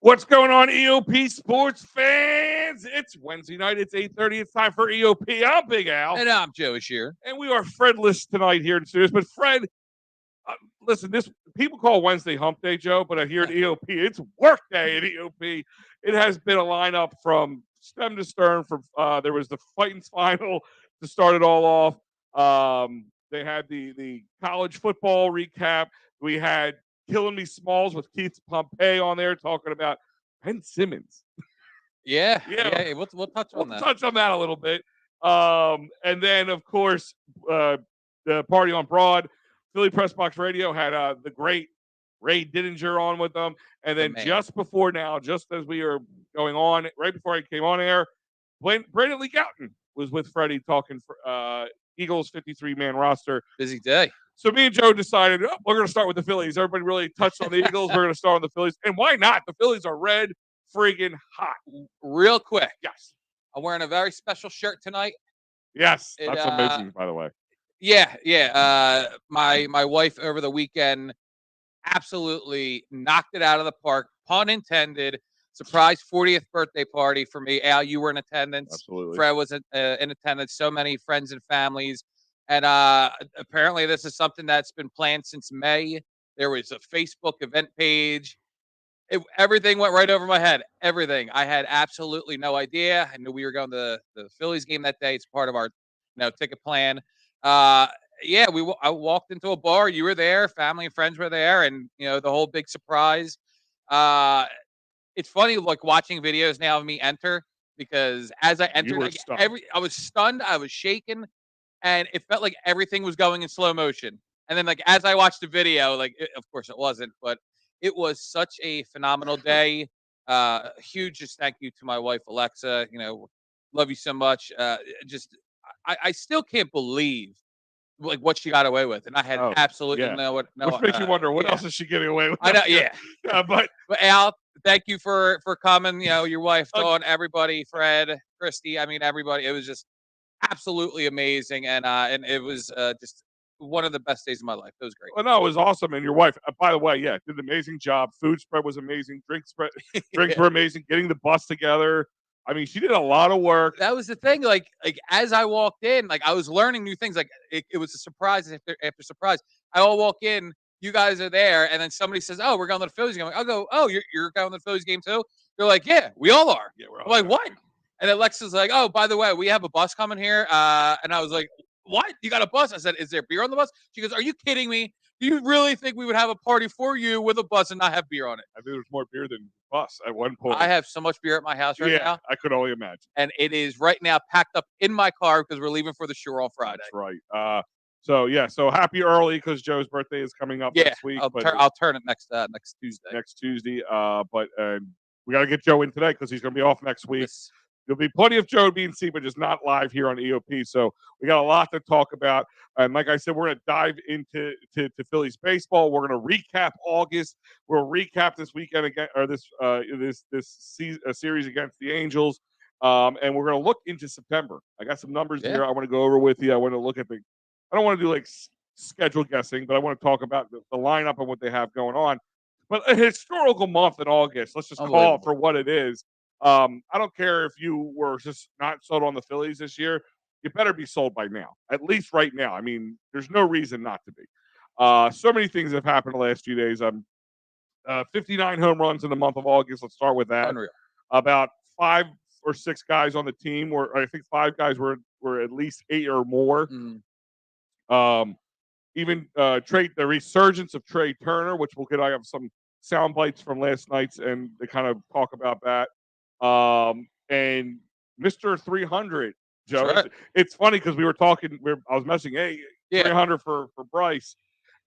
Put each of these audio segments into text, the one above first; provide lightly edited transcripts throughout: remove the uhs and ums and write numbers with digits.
What's going on, EoP sports fans? It's Wednesday night. It's 8:30. It's time for EoP. I'm Big Al. And I'm Joe Shear. And we are Fredless tonight here in the studios. But Fred, listen, this people call Wednesday hump day, Joe, but here at EoP, it's work day at EoP. It has been a lineup from stem to stern. From there was the Phight final to start it all off. They had the college football recap. We had Killing Me Smalls with Keith Pompey on there talking about Ben Simmons. Yeah. We'll touch on that. We'll touch on that a little bit. And then, of course, the Party on Broad, Philly Press Box Radio had the great Ray Didinger on with them. And then just before now, just as we were going on, right before I came on air, Brandon Lee Gouton was with Freddie talking for Eagles 53-man roster. Busy day. So me and Joe decided, we're going to start with the Phillies. Everybody really touched on the Eagles. We're going to start on the Phillies. And why not? The Phillies are red friggin' hot. Real quick. Yes. I'm wearing a very special shirt tonight. Yes. That's amazing, by the way. Yeah. My wife over the weekend absolutely knocked it out of the park. Pun intended. Surprise 40th birthday party for me. Al, you were in attendance. Absolutely. Fred was in attendance. So many friends and families. And apparently this is something that's been planned since May. There was a Facebook event page. Everything went right over my head. Everything. I had absolutely no idea. I knew we were going to the Phillies game that day. It's part of our ticket plan. I walked into a bar. You were there. Family and friends were there. And, the whole big surprise. It's funny, like, watching videos now of me enter. Because as I entered, I was stunned. I was shaken. And it felt like everything was going in slow motion. And then, like, as I watched the video, of course it wasn't, but it was such a phenomenal day. Huge just thank you to my wife, Alexa. Love you so much. I still can't believe, like, what she got away with. And I had absolutely no. Which makes you wonder, what else is she getting away with? I know, yeah. But Al, thank you for coming. Your wife, Dawn, everybody, Fred, Christy. I mean, everybody. It was just absolutely amazing, and it was just one of the best days of my life. It was great. Well, no, it was awesome. And your wife, by the way, did an amazing job. Food spread was amazing. Drinks were amazing. Getting the bus together. I mean, she did a lot of work. That was the thing. Like as I walked in, like, I was learning new things. Like it was a surprise after surprise. I all walk in, you guys are there, and then somebody says, "Oh, we're going to the Phillies game." I'll go, "Oh, you're going to the Phillies game too?" They're like, "Yeah, we all are." Yeah, we're all I'm like, "What?" And Alexa's like, "Oh, by the way, we have a bus coming here." And I was like, "What? You got a bus?" I said, "Is there beer on the bus?" She goes, "Are you kidding me? Do you really think we would have a party for you with a bus and not have beer on it?" I think there's more beer than bus at one point. I have so much beer at my house right now. I could only imagine. And it is right now packed up in my car because we're leaving for the shore on Friday. That's right. So happy early because Joe's birthday is coming up next week. I'll turn it next Tuesday. Next Tuesday. But we got to get Joe in today because he's going to be off next week. Yes. There'll be plenty of Joe being seen, but just not live here on EoP. So we got a lot to talk about. And like I said, we're going to dive into Phillies baseball. We're going to recap August. We'll recap this weekend again, or this series against the Angels. And we're going to look into September. I got some numbers here I want to go over with you. I want to look at I don't want to do like schedule guessing, but I want to talk about the lineup and what they have going on. But a historical month in August. Let's just call it for what it is. I don't care if you were just not sold on the Phillies this year. You better be sold by now, at least right now. I mean, there's no reason not to be. So many things have happened the last few days. 59 home runs in the month of August. Let's start with that. Unreal. About 5 or 6 guys on the team, or I think 5 guys were at least 8 or more. Even the resurgence of Trey Turner, which we'll get. I have some sound bites from last night's, and they kind of talk about that. And Mr. 300, Joe. Right. It's funny because we were talking. I was messaging, hey, 300 for Bryce,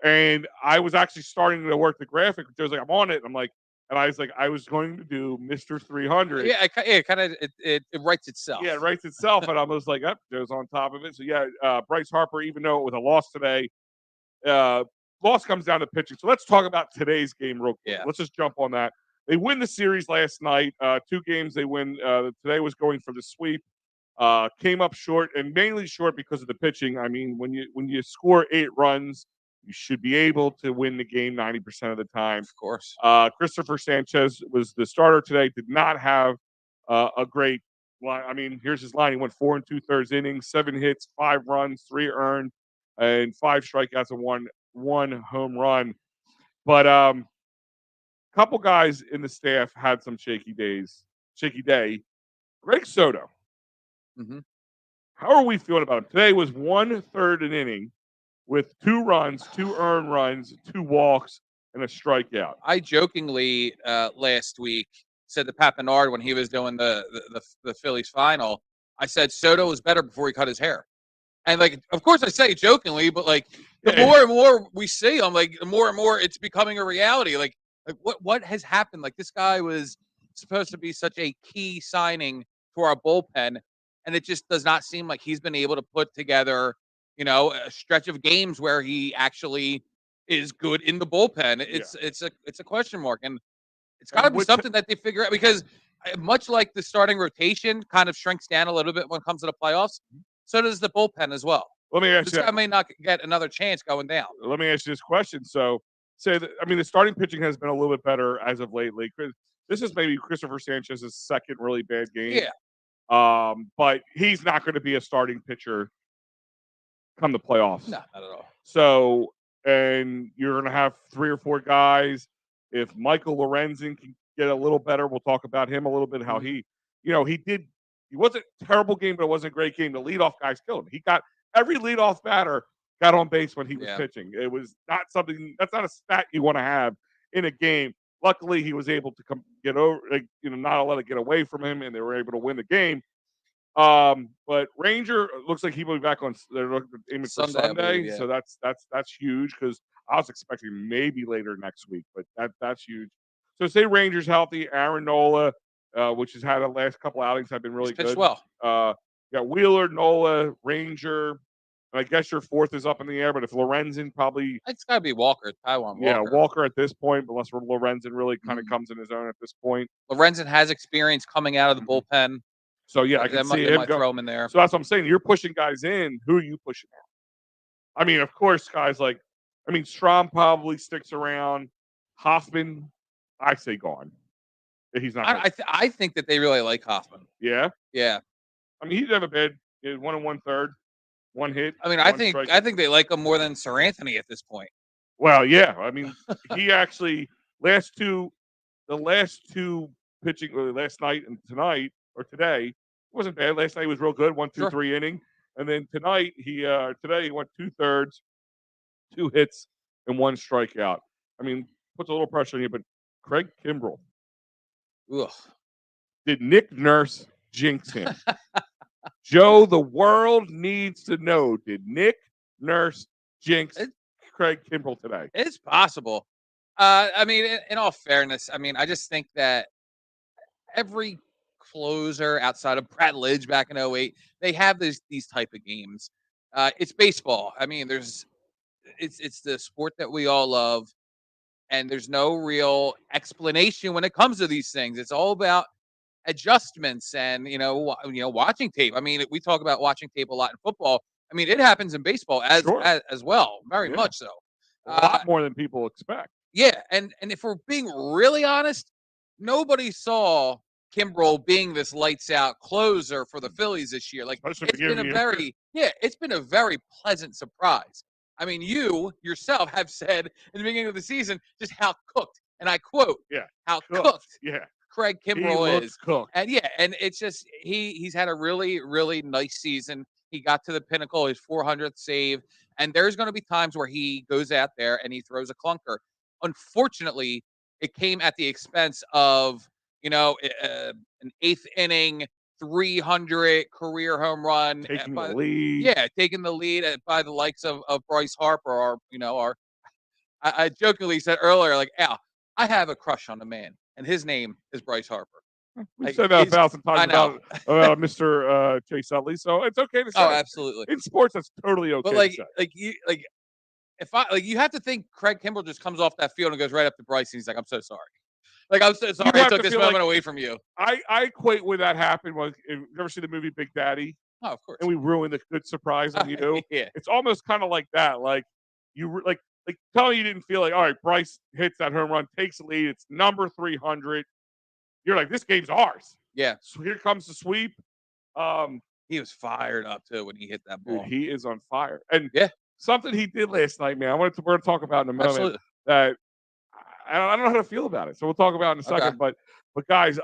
and I was actually starting to work the graphic. Joe's like, I'm on it. I'm like, and I was like, I was going to do Mr. 300. Yeah, it kind of it writes itself. Yeah, it writes itself, and I was like, Joe's on top of it. So Bryce Harper, even though it was a loss today, loss comes down to pitching. So let's talk about today's game real quick. Yeah. Let's just jump on that. They win the series last night. 2 games they win. Today was going for the sweep. Came up short, and mainly short because of the pitching. I mean, when you score 8 runs, You should be able to win the game 90% of the time. Of course. Christopher Sanchez was the starter today. Did not have a great line. I mean, here's his line. He went 4 2/3 innings, 7 hits, 5 runs, 3 earned, and 5 strikeouts and one home run. But couple guys in the staff had some shaky day. Greg Soto. Mm-hmm. How are we feeling about him? Today was 1/3 an inning with 2 runs, 2 earned runs, 2 walks, and a strikeout. I jokingly last week said to Pat Bernard when he was doing the Phillies final, I said Soto was better before he cut his hair. And like, of course, I say it jokingly, but like, the more and more we see him, like, the more and more it's becoming a reality. Like what has happened? Like, this guy was supposed to be such a key signing for our bullpen, and it just does not seem like he's been able to put together, a stretch of games where he actually is good in the bullpen. It's a question mark, and it's got to be something that they figure out, because much like the starting rotation kind of shrinks down a little bit when it comes to the playoffs, so does the bullpen as well. Let me ask you. This guy may not get another chance going down. Let me ask you this question. So, the starting pitching has been a little bit better as of lately. This is maybe Christopher Sanchez's second really bad game. Yeah. But he's not going to be a starting pitcher come the playoffs. No, not at all. So, and you're going to have 3 or 4 guys. If Michael Lorenzen can get a little better, we'll talk about him a little bit. How he wasn't a terrible game, but it wasn't a great game. The leadoff guys killed him. He got every leadoff batter got on base when he was pitching. It was not something that's not a stat you want to have in a game. Luckily, he was able to get over, not let it get away from him, and they were able to win the game. But Ranger looks like he will be back on. They're aiming for Sunday, believe, yeah. so that's huge, because I was expecting maybe later next week, but that's huge. So say Ranger's healthy. Aaron Nola, which has had the last couple outings, have been really good. Pitched well. Got Wheeler, Nola, Ranger. I guess your fourth is up in the air, but if Lorenzen probably... It's got to be Walker. Taiwan Walker. Yeah, Walker at this point, unless Lorenzen really kind of comes in his own at this point. Lorenzen has experience coming out of the bullpen. So, yeah, I can see him throw him in there. So that's what I'm saying. You're pushing guys in. Who are you pushing out? I mean, of course, guys like... Strahm probably sticks around. Hoffman, I say gone. He's not... I think that they really like Hoffman. Yeah? Yeah. He did have a bad... 1 1/3. 1 hit. I think they like him more than Sir Anthony at this point. Well, yeah. He actually the last two pitching last night and tonight or today wasn't bad. Last night was real good, 1, 2, 3 inning, and then tonight today he went 2/3, 2 hits and 1 strikeout. Puts a little pressure on you, but Craig Kimbrell. Ugh. Did Nick Nurse jinx him? Joe, the world needs to know, did Nick Nurse jinx Craig Kimbrell today? It's possible. In all fairness, I just think that every closer outside of Brad Lidge back in 2008, they have these type of games. It's baseball. It's the sport that we all love, and there's no real explanation when it comes to these things. It's all about adjustments and watching tape. We talk about watching tape a lot in football. It happens in baseball as well, very much so. A lot more than people expect. Yeah, and if we're being really honest, nobody saw Kimbrell being this lights out closer for the Phillies this year. It's been a very pleasant surprise. You yourself have said in the beginning of the season just how cooked, and I quote, how cooked. Yeah. Craig Kimbrell is cooked. And it's just he's had a really, really nice season. He got to the pinnacle, his 400th save, and there's going to be times where he goes out there and he throws a clunker. Unfortunately, it came at the expense of an 8th inning 300 career home run, taking the lead. Taking the lead by the likes of Bryce Harper, I jokingly said earlier, like, Al, I have a crush on a man, and his name is Bryce Harper. We've said that 1,000 times about Mr. Chase Utley, so it's okay to say. Oh, absolutely. In sports, that's totally okay. But you have to think Craig Kimbrell just comes off that field and goes right up to Bryce, and he's like, "I'm so sorry. I'm so sorry I took this moment away from you." I equate when that happened was, you ever see the movie Big Daddy? Oh, of course. And we ruined the good surprise on you. Yeah. It's almost kind of like that. Like Like, tell me you didn't feel like, all right, Bryce hits that home run, takes the lead. It's number 300. You're like, this game's ours. Yeah. So here comes the sweep. He was fired up too when he hit that Dude, ball. he is on fire. And Yeah. something he did last night, man, we're going to talk about in a moment. Absolutely. That I don't know how to feel about it. So we'll talk about it in a second. Okay. But guys, if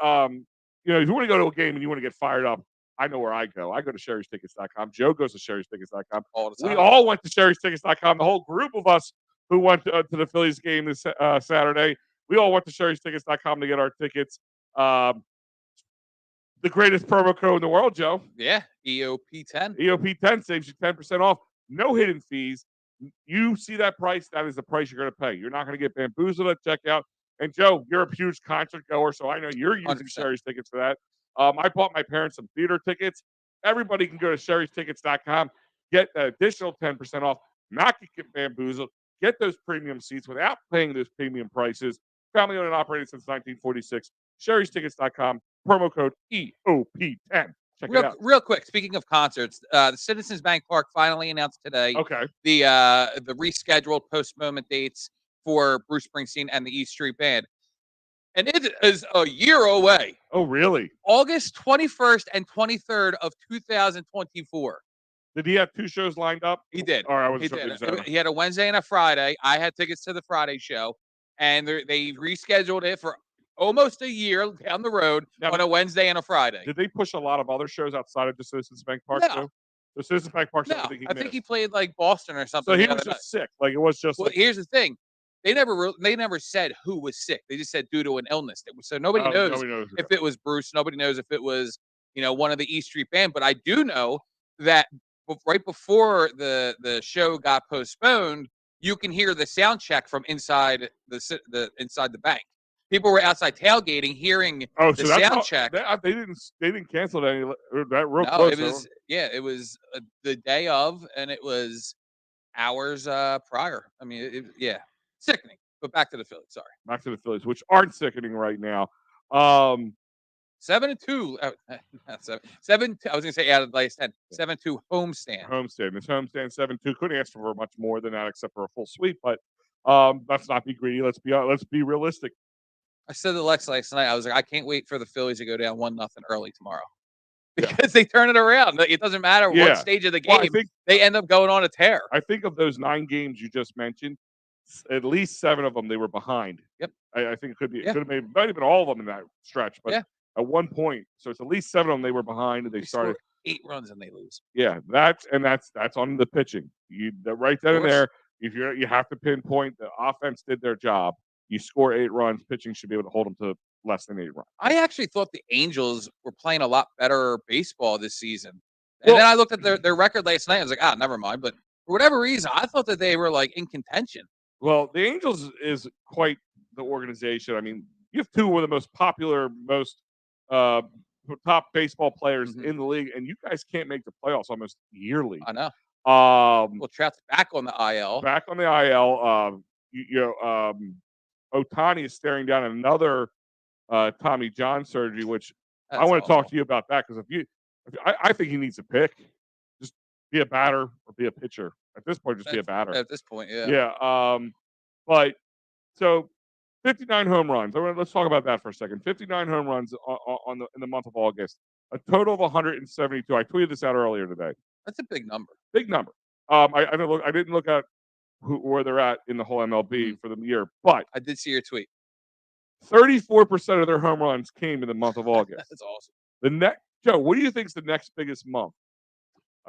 you want to go to a game and you want to get fired up, I know where I go. I go to sherrystickets.com. Joe goes to sherrystickets.com. All the We time. all went to sherrystickets.com. The whole group of us who went to the Phillies game this Saturday, we all went to sherrystickets.com to get our tickets. The greatest promo code in the world, Joe. Yeah, EoP 10. EoP 10 saves you 10% off. No hidden fees. You see that price, that is the price you're going to pay. You're not going to get bamboozled at checkout. And Joe, you're a huge concert goer, so I know you're using 100%. Sherry's tickets for that. I bought my parents some theater tickets. Everybody can go to sherrystickets.com, get an additional 10% off, not get bamboozled, get those premium seats without paying those premium prices. Family owned and operated since 1946. sherrystickets.com, promo code EOP10. Check it out. Real quick, speaking of concerts, the Citizens Bank Park finally announced today the rescheduled postponement dates for Bruce Springsteen and the E Street Band. And it is a year away. Oh, really? August 21st and 23rd of 2024. Did he have 2 shows lined up? He did. Or I was He did. He had a Wednesday and a Friday. I had tickets to the Friday show, and they rescheduled it for almost a year down the road on a Wednesday and a Friday. Did they push a lot of other shows outside of the Citizens Bank Park No. too? The Citizens Bank Park show, No, I think he played like Boston or something. So he was just sick. Like it was just. Well, here's the thing: they never said who was sick. They just said due to an illness. So nobody knows if it was Bruce. Nobody knows if it was one of the E Street Band. But I do know that right before the show got postponed, you can hear the sound check from inside inside the bank. People were outside tailgating, hearing the sound check. They didn't cancel any that real No, close. it was the day of, and it was hours prior. I mean, sickening. But back to the Phillies. Sorry, back to the Phillies, which aren't sickening right now. 7-2. 7. I was gonna say out of the last 10. 7-2 homestand. This homestand 7-2. Couldn't ask for much more than that, except for a full sweep. But let's not be greedy. Let's be realistic. I said to Lex last night, I was like, I can't wait for the Phillies to go down 1-0 early tomorrow. Because they turn it around. It doesn't matter what stage of the game. Well, they end up going on a tear. I think of those 9 games you just mentioned, at least 7 of them they were behind. Yep. I think it could be. It could have might have been all of them in that stretch, but at one point, so it's at least 7 of them they were behind, and they started 8 runs and they lose. Yeah, that's on the pitching. Right then and there. If you have to pinpoint the offense did their job. You score 8 runs, pitching should be able to hold them to less than 8 runs. I actually thought the Angels were playing a lot better baseball this season. And then I looked at their record last night. I was like, never mind. But for whatever reason, I thought that they were like in contention. Well, the Angels is quite the organization. I mean, you have 2 of the most popular, most top baseball players in the league, and you guys can't make the playoffs almost yearly. I know. Well, Trout's back on the IL. Back on the IL. Ohtani is staring down another Tommy John surgery, which I want to talk to you about that because I think he needs a pick. Just be a batter or be a pitcher. At this point, just be a batter. At this point, yeah. Yeah. But so 59 home runs. Let's talk about that for a second. 59 home runs in the month of August. A total of 172. I tweeted this out earlier today. That's a big number. Big number. I didn't look at where they're at in the whole MLB for the year, but I did see your tweet. 34% of their home runs came in the month of August. That's awesome. Joe, what do you think is the next biggest month?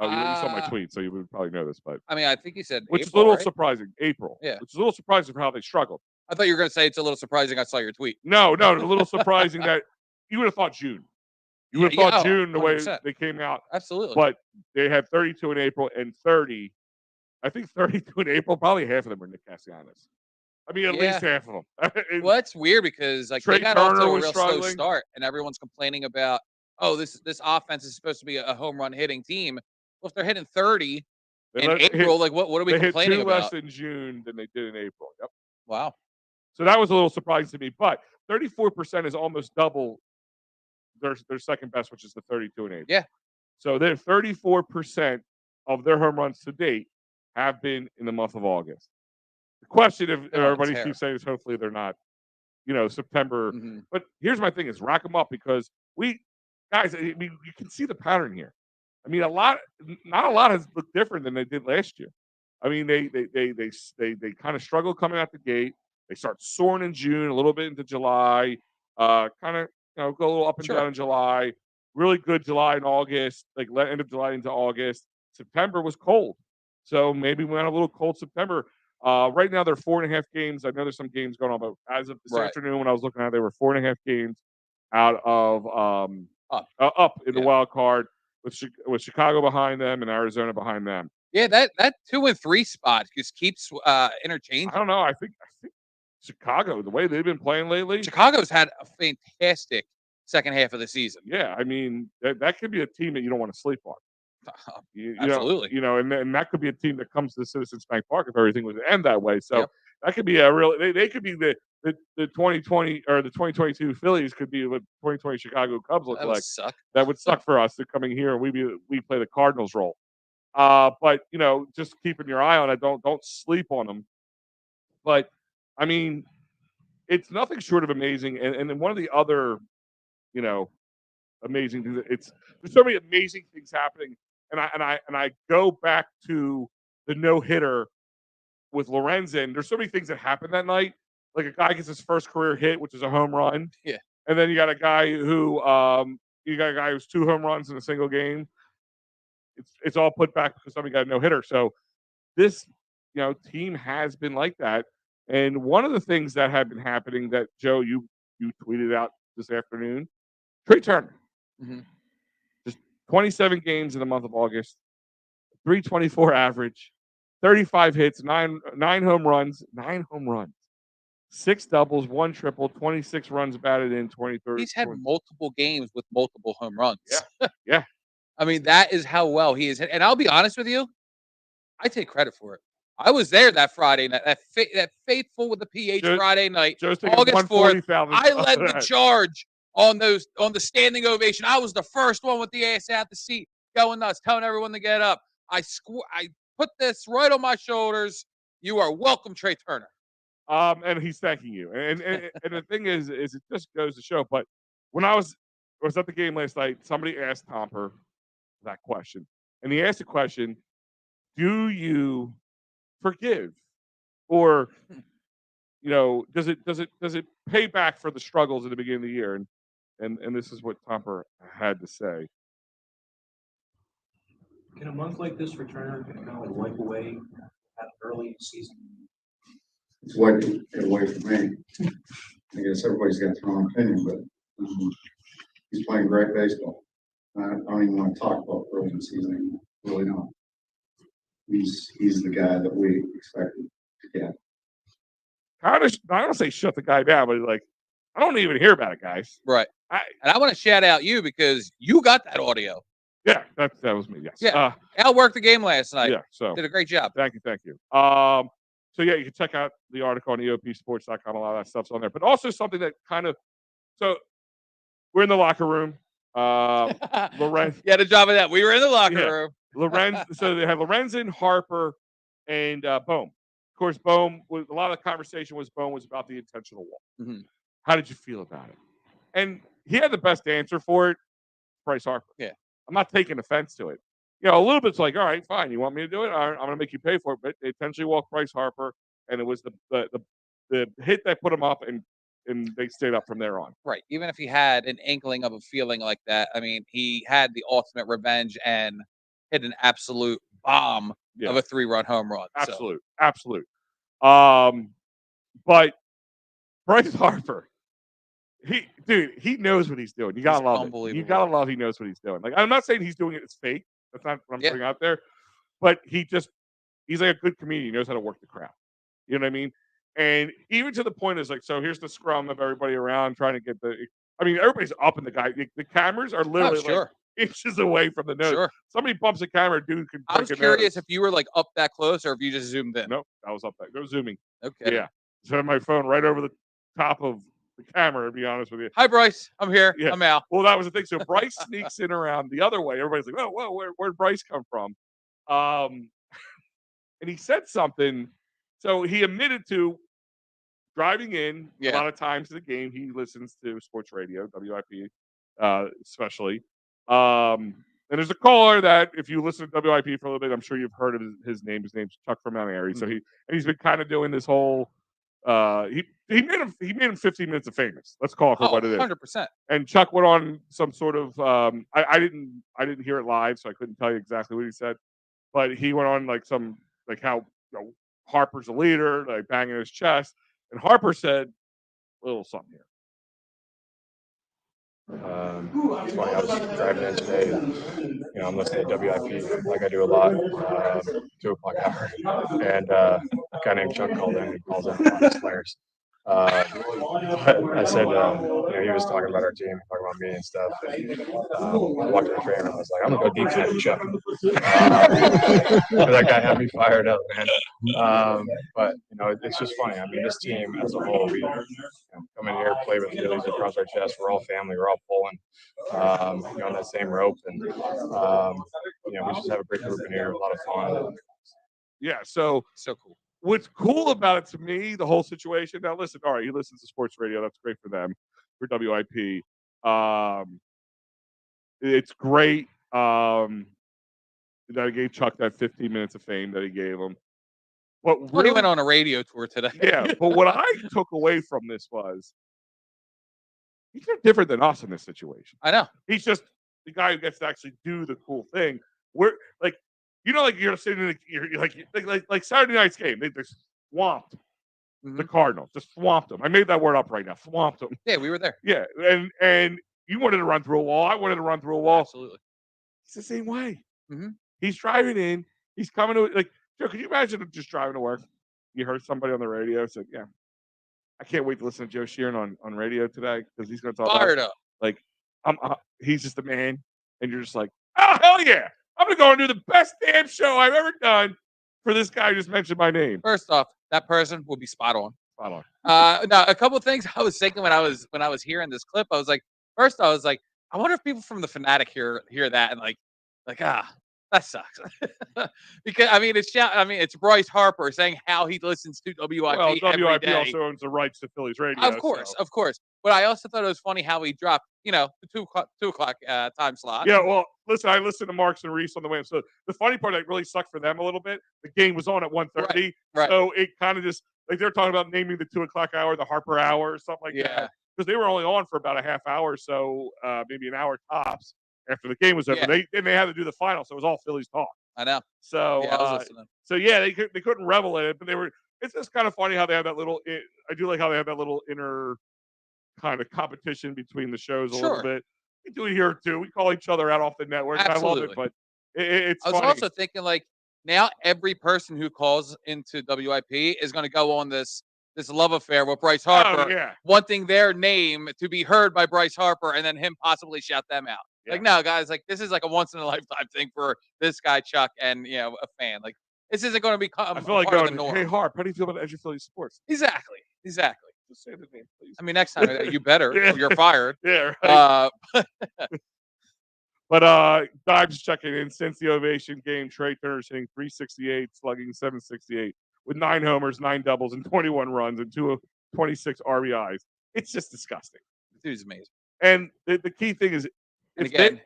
You saw my tweet, so you would probably know this, but I mean, I think you said which April, is a little right? surprising. April, yeah, which is a little surprising for how they struggled. I thought you were going to say it's a little surprising. I saw your tweet. No, a little surprising that you would have thought June. You would have thought June the 100%. Way they came out. Absolutely, but they had 32 in April and 30. I think 32 in April. Probably half of them were Nick Castellanos. I mean, at least half of them. Well, it's weird because like Trey they got Turner off to a real slow start, and everyone's complaining about, this offense is supposed to be a home run hitting team. Well, if they're hitting 30 in April, what are we complaining about? They hit 2 less in June than they did in April. Yep. Wow. So that was a little surprising to me, but 34% is almost double their second best, which is the 32 in April. Yeah. So they're 34% of their home runs to date have been in the month of August. The question, if They're on a everybody tear. keeps saying, is hopefully they're not, September. Mhm. But here's my thing: is rack them up because guys, I mean, you can see the pattern here. I mean, not a lot has looked different than they did last year. I mean, they kind of struggle coming out the gate. They start soaring in June, a little bit into July. Kind of go a little up and Sure. down in July. Really good July and August, like end of July into August. September was cold, so maybe we went a little cold September. Right now they're 4.5 games. I know there's some games going on, but as of this Right. afternoon when I was looking at it, they were 4.5 games out of up in the Yeah. wild card with Chicago behind them and Arizona behind them. Yeah, that 2 and 3 spot just keeps I interchanging. don't know. I think Chicago, the way they've been playing lately. Chicago's had a fantastic second half of the season. Yeah, I mean that could be a team that you don't want to sleep on. Absolutely. And that could be a team that comes to Citizens Bank Park if everything was to end that way. So Yep. that could be a real. They could be the 2020 or the 2022 Phillies could be what 2020 Chicago Cubs look That would like. suck. That would suck for us to coming here and we play the Cardinals role. But just keeping your eye on it. Don't sleep on them. But I mean, it's nothing short of amazing. And then one of the other, you know, amazing things. There's so many amazing things happening, and I go back to the no hitter with Lorenzen. There's so many things that happened that night. Like a guy gets his first career hit, which is a home run. Yeah. And then you got a guy who's 2 home runs in a single game. It's all put back because somebody got a no hitter. So this team has been like that. And one of the things that had been happening that Joe you tweeted out this afternoon, Trey Turner. Mm-hmm. Just 27 games in the month of August, 324 average, 35 hits, nine home runs, 6 doubles, 1 triple, 26 runs batted in, 23. He's had multiple games with multiple home runs. Yeah. Yeah. I mean, that is how well he is. And I'll be honest with you, I take credit for it. I was there that Friday night, that faithful with the PH Friday night, August 4th. I led the charge on the standing ovation. I was the first one with the ass out the seat, going nuts, telling everyone to get up. I put this right on my shoulders. You are welcome, Trey Turner. And he's thanking you. And the thing is it just goes to show. But when I was at the game last night, somebody asked Tomper that question, and he asked the question: do you forgive, or does it pay back for the struggles at the beginning of the year? And this is what Tomper had to say. Can a month like this for Turner kind of wipe away that early season? It's wiping it away from me. I guess everybody's got their own opinion, but he's playing great baseball. I don't even want to talk about early in the season. I really don't. He's the guy that we expected to get. I don't say shut the guy down, but like, I don't even hear about it, guys. Right. And I want to shout out you because you got that audio. Yeah, that was me. Yes. Yeah. Al worked the game last night. Yeah. So did a great job. Thank you. So yeah, you can check out the article on EoPSports.com. A lot of that stuff's on there, but also something that so we're in the locker room. Lorenz. Yeah, the job of that. We were in the locker room. So they had Lorenzen, Harper, and Bohm. Of course, Bohm was a lot of the conversation was about the intentional walk. Mm-hmm. How did you feel about it? And he had the best answer for it, Bryce Harper. Yeah. I'm not taking offense to it. A little bit's like, all right, fine. You want me to do it? I'm going to make you pay for it. But they intentionally walked Bryce Harper, and it was the hit that put him up, and they stayed up from there on. Right. Even if he had an inkling of a feeling like that, I mean, he had the ultimate revenge and hit an absolute bomb of a 3-run home run. Absolute. But Bryce Harper, he knows what he's doing. You gotta love it. You gotta love he knows what he's doing. Like, I'm not saying he's doing it as fake. That's not what I'm putting out there. But he's like a good comedian. He knows how to work the crowd. You know what I mean? And even to the point is like, so here's the scrum of everybody around trying to get everybody's up in the guy. The cameras are literally like inches away from the nose. Sure. Somebody bumps a camera, dude can break I was curious if you were like up that close or if you just zoomed in. Nope, I was up there. Go zooming. Okay. Yeah. So I had my phone right over the top of the camera, to be honest with you. Hi, Bryce. I'm here. Yeah. I'm Al. Well, that was the thing. So Bryce sneaks in around the other way. Everybody's like, whoa, where'd Bryce come from? And he said something So he admitted to driving in a Yeah. lot of times to the game. He listens to sports radio, WIP, especially. And there's a caller that if you listen to WIP for a little bit, I'm sure you've heard of his name. His name's Chuck from Mount Airy. So he's been kind of doing this whole. He made him 15 minutes of famous. Let's call it for what it is. 100%. And Chuck went on some sort of. I didn't hear it live, so I couldn't tell you exactly what he said. But he went on like how Harper's a leader, like banging his chest, and Harper said a little something here. It's funny, I was driving in today, and, I'm listening to WIP like I do a lot, 2 o'clock hour, and a guy named Chuck called in, he calls in a lot of his players. But I said, he was talking about our team, talking about me and stuff, and I walked to the trainer and I was like, I'm going to go deep side Chuck. That guy had me fired up, man. But, it's just funny. I mean, this team as a whole, we come in here, play with Phillies across our chest. We're all family. We're all pulling, on that same rope. And, we just have a great group in here, a lot of fun. Yeah, so cool. What's cool about it to me, the whole situation. Now, listen, all right, he listens to sports radio. That's great for them, for WIP. It's great that he gave Chuck that 15 minutes of fame that he gave him. But he went on a radio tour today. Yeah, but what I took away from this was he's no different than us in this situation. I know. He's just the guy who gets to actually do the cool thing. We're like, you're sitting in you're like Saturday night's game. They swamped the Cardinals, just swamped them. I made that word up right now. Swamped them. Yeah, we were there. Yeah, and you wanted to run through a wall. I wanted to run through a wall. Absolutely. It's the same way. Mm-hmm. He's driving in. He's coming to Joe. Could you imagine him just driving to work? You heard somebody on the radio said, "Yeah, I can't wait to listen to Joe Sheeran on radio today because he's going to talk Fired about up. like he's just a man," and you're just like, "Oh hell yeah! I'm going to go and do the best damn show I've ever done for this guy who just mentioned my name." First off, that person will be spot on. Spot on. Now, a couple of things I was thinking when I was hearing this clip, I was like, I wonder if people from the Fanatic hear that and that sucks. Because it's Bryce Harper saying how he listens to WIP Well, every WIP day. also owns the rights to Phillies radio. Of course. But I also thought it was funny how he dropped, the 2 o'clock time slot. Yeah, well, listen, I listened to Marks and Reese on the way. So the funny part that really sucked for them a little bit, the game was on at 1:30. Right. So it kind of just they're talking about naming the 2 o'clock hour the Harper hour or something like that. Because they were only on for about a half hour, so maybe an hour tops after the game was over. Yeah. They had to do the final, so it was all Phillies talk. I know. So I was listening. So yeah, they couldn't revel in it, but they were. It's just kind of funny how they have that little. I do like how they have that little inner kind of competition between the shows a little bit. We do it here too. We call each other out off the network. Absolutely. I love it, but it's. I was funny. also thinking now every person who calls into WIP is going to go on this love affair with Bryce Harper, wanting their name to be heard by Bryce Harper, and then him possibly shout them out. Yeah. No, guys, this is like a once in a lifetime thing for this guy Chuck and a fan. This isn't going to become. I feel like part of the norm. Hey Harp, how do you feel about Edge of Philly sports? Exactly. Just say the name, please. I mean, next time you better. You're fired. Yeah. Right. But Dives checking in since the ovation game. Trey Turner's hitting .368, slugging .768 with 9 homers, 9 doubles, and 21 runs and 26 RBIs. It's just disgusting. Dude's amazing. And the key thing is,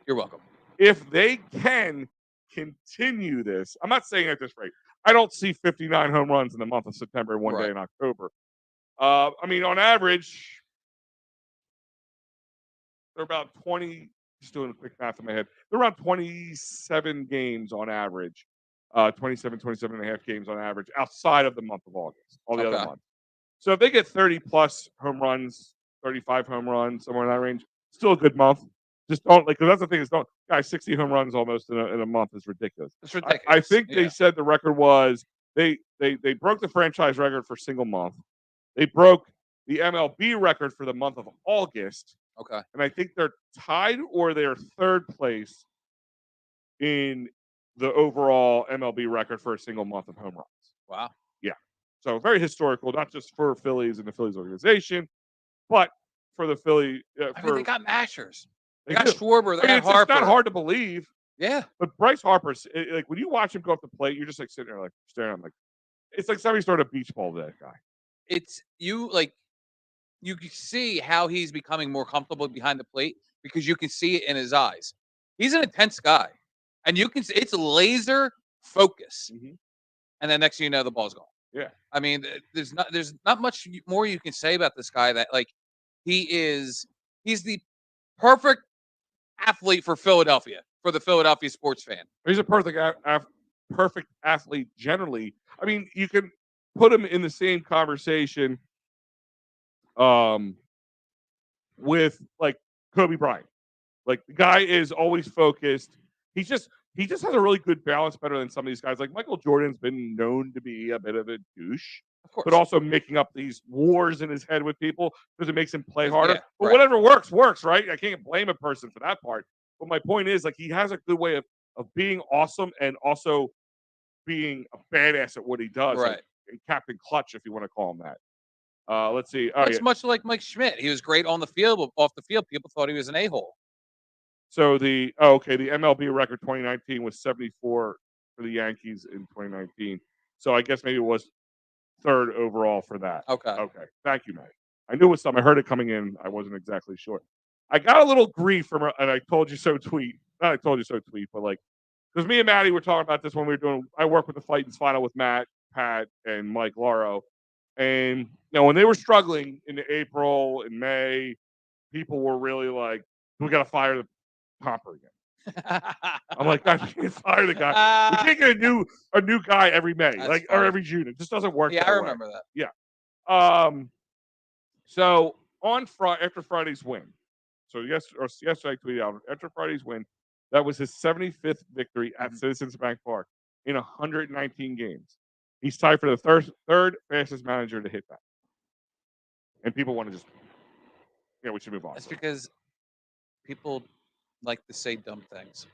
you're welcome. If they can continue this, I'm not saying at this rate. I don't see 59 home runs in the month of September and one day in October. On average, they're about 20. Just doing a quick math in my head. They're around 27 games on average. 27 and a half games on average outside of the month of August. All the other months. So if they get 30 plus home runs, 35 home runs, somewhere in that range, still a good month. Just don't because that's the thing is 60 home runs almost in a month is ridiculous. It's ridiculous. I think they said the record was they broke the franchise record for single month. They broke the MLB record for the month of August. Okay. And I think they're tied or they're third place in the overall MLB record for a single month of home runs. Wow. Yeah. So very historical, not just for Phillies and the Phillies organization, but for the Philly. They got mashers. They got do. Schwarber. They got Harper. It's not hard to believe. Yeah. But Bryce Harper's when you watch him go up the plate, you're just like sitting there like staring at him like, It's like somebody started a beach ball to that guy. It's you can see how he's becoming more comfortable behind the plate because you can see it in his eyes. He's an intense guy, and you can see it's laser focus. And then next thing you know, the ball's gone. Yeah. I mean, there's not much more you can say about this guy. That like he's the perfect athlete for Philadelphia, for the Philadelphia sports fan. He's a perfect athlete generally. I mean, you can put him in the same conversation with like Kobe Bryant. Like the guy is always focused. He just has a really good balance, better than some of these guys. Like Michael Jordan's been known to be a bit of a douche, Of course. but also making up these wars in his head with people because it makes him play harder. Yeah, but right. whatever works, right? I can't blame a person for that part. But my point is, like, he has a good way of being awesome and also being a badass at what he does. Right. Like, Captain Clutch, if you want to call him that. Let's see. It's much like Mike Schmidt. He was great on the field, but off the field, people thought he was an a-hole. So the MLB record 2019 was 74 for the Yankees in 2019. So I guess maybe it was third overall for that. Okay. Thank you, Matt. I knew it was something. I heard it coming in. I wasn't exactly sure. I got a little grief from her, and I told you so tweet. Not I told you so tweet, but like, because me and Maddie were talking about this when we were doing. I work with the Phight final with Matt, Pat, and Mike Lauro, and when they were struggling in April and May, people were really like, "We got to fire the Pomper again." I'm like, "God, you can't fire the guy. We can't get a new guy every May, or every June. It just doesn't work." Yeah, that I way. remember that. Yeah. So on after Friday's win, so yesterday I tweeted out after Friday's win, that was his 75th victory at Citizens Bank Park in 119 games. He's tied for the third fastest manager to hit that. And people want to just, we should move on. That's because people like to say dumb things.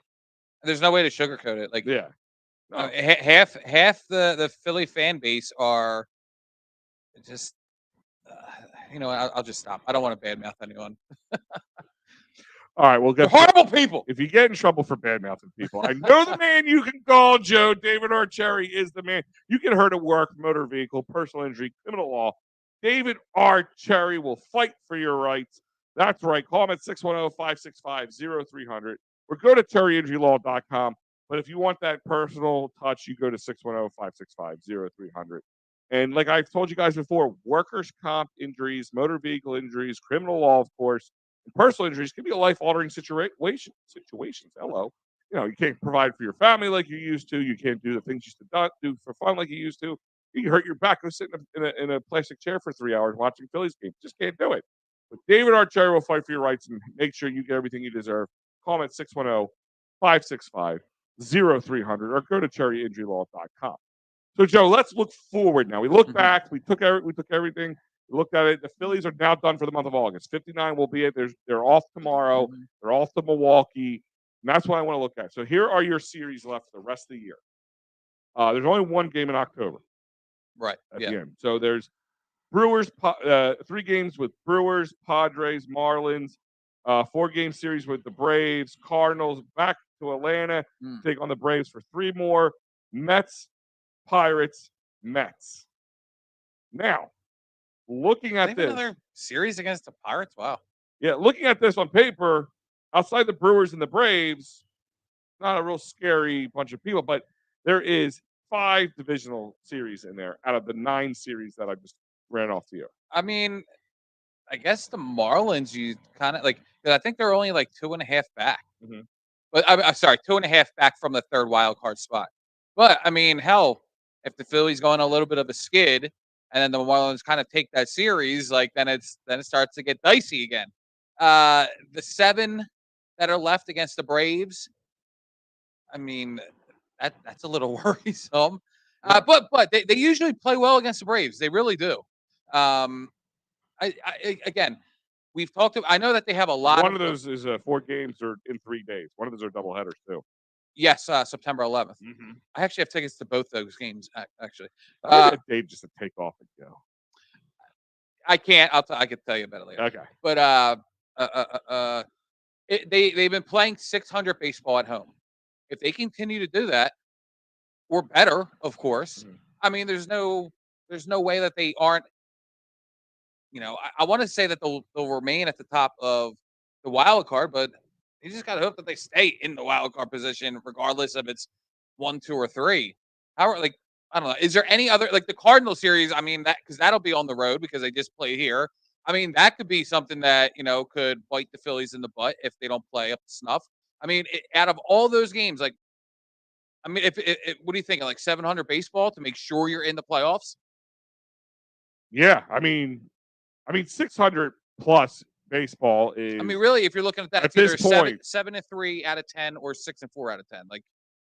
There's no way to sugarcoat it. Like, yeah, no. half the Philly fan base are just, I'll just stop. I don't want to badmouth anyone. All right, we'll get They're horrible people. If you get in trouble for bad-mouthing people, I know the man you can call, Joe. David Archerry is the man. You get hurt at work, motor vehicle, personal injury, criminal law. David Archerry will fight for your rights. That's right. Call him at 610-565-0300 or go to terryinjurylaw.com. But if you want that personal touch, you go to 610-565-0300. And like I've told you guys before, workers' comp injuries, motor vehicle injuries, criminal law, of course, and personal injuries can be a life-altering situations. Hello. You can't provide for your family like you used to. You can't do the things you used to do for fun like you used to. You can hurt your back. Go sit in a plastic chair for 3 hours watching Phillies games. Just can't do it. But David Archerry will fight for your rights and make sure you get everything you deserve. Call him at 610-565-0300 or go to terryinjurylaw.com. So, Joe, let's look forward now. We look back. We took everything. We looked at it. The Phillies are now done for the month of August. 59 will be it. They're off tomorrow. They're off to Milwaukee. And that's what I want to look at. So here are your series left for the rest of the year. There's only one game in October. Right. At the end. So there's Brewers, 3 games with Brewers, Padres, Marlins, 4-game series with the Braves, Cardinals, back to Atlanta, take on the Braves for 3 more, Mets, Pirates, Mets. Now, looking at this, another series against the Pirates. Wow. Yeah, looking at this on paper, outside the Brewers and the Braves, not a real scary bunch of people, but there is 5 divisional series in there out of the 9 series that I just ran off to you. I mean, I guess the Marlins, you kind of like. I think they're only like 2.5 back. But I'm sorry, 2.5 back from the third wild card spot. But I mean, hell, if the Phillies go on a little bit of a skid, and then the Marlins kind of take that series, like then it starts to get dicey again. The 7 that are left against the Braves, I mean, that's a little worrisome. But they usually play well against the Braves. They really do. Again, we've talked. I know that they have a lot. One of those is 4 games or in 3 days. One of those are double headers too. Yes, September 11th. I actually have tickets to both those games. Actually, I need a date just to take off and go. I can't. I can tell you about it later. Okay. But they've been playing .600 baseball at home. If they continue to do that, or better, of course, I mean, there's no way that they aren't. I want to say that they'll remain at the top of the wild card, but you just got to hope that they stay in the wild card position, regardless if it's 1, 2, or 3. How are like I don't know. Is there any other like the Cardinal series? I mean, that because that'll be on the road because they just play here. I mean, that could be something that could bite the Phillies in the butt if they don't play up to snuff. I mean, out of all those games, like, I mean, if what do you think? Like 700 baseball to make sure you're in the playoffs? Yeah, I mean, 600 plus baseball is. I mean, really, if you're looking at that, at it's either this point, 7-3 out of 10 or 6-4 out of 10. Like,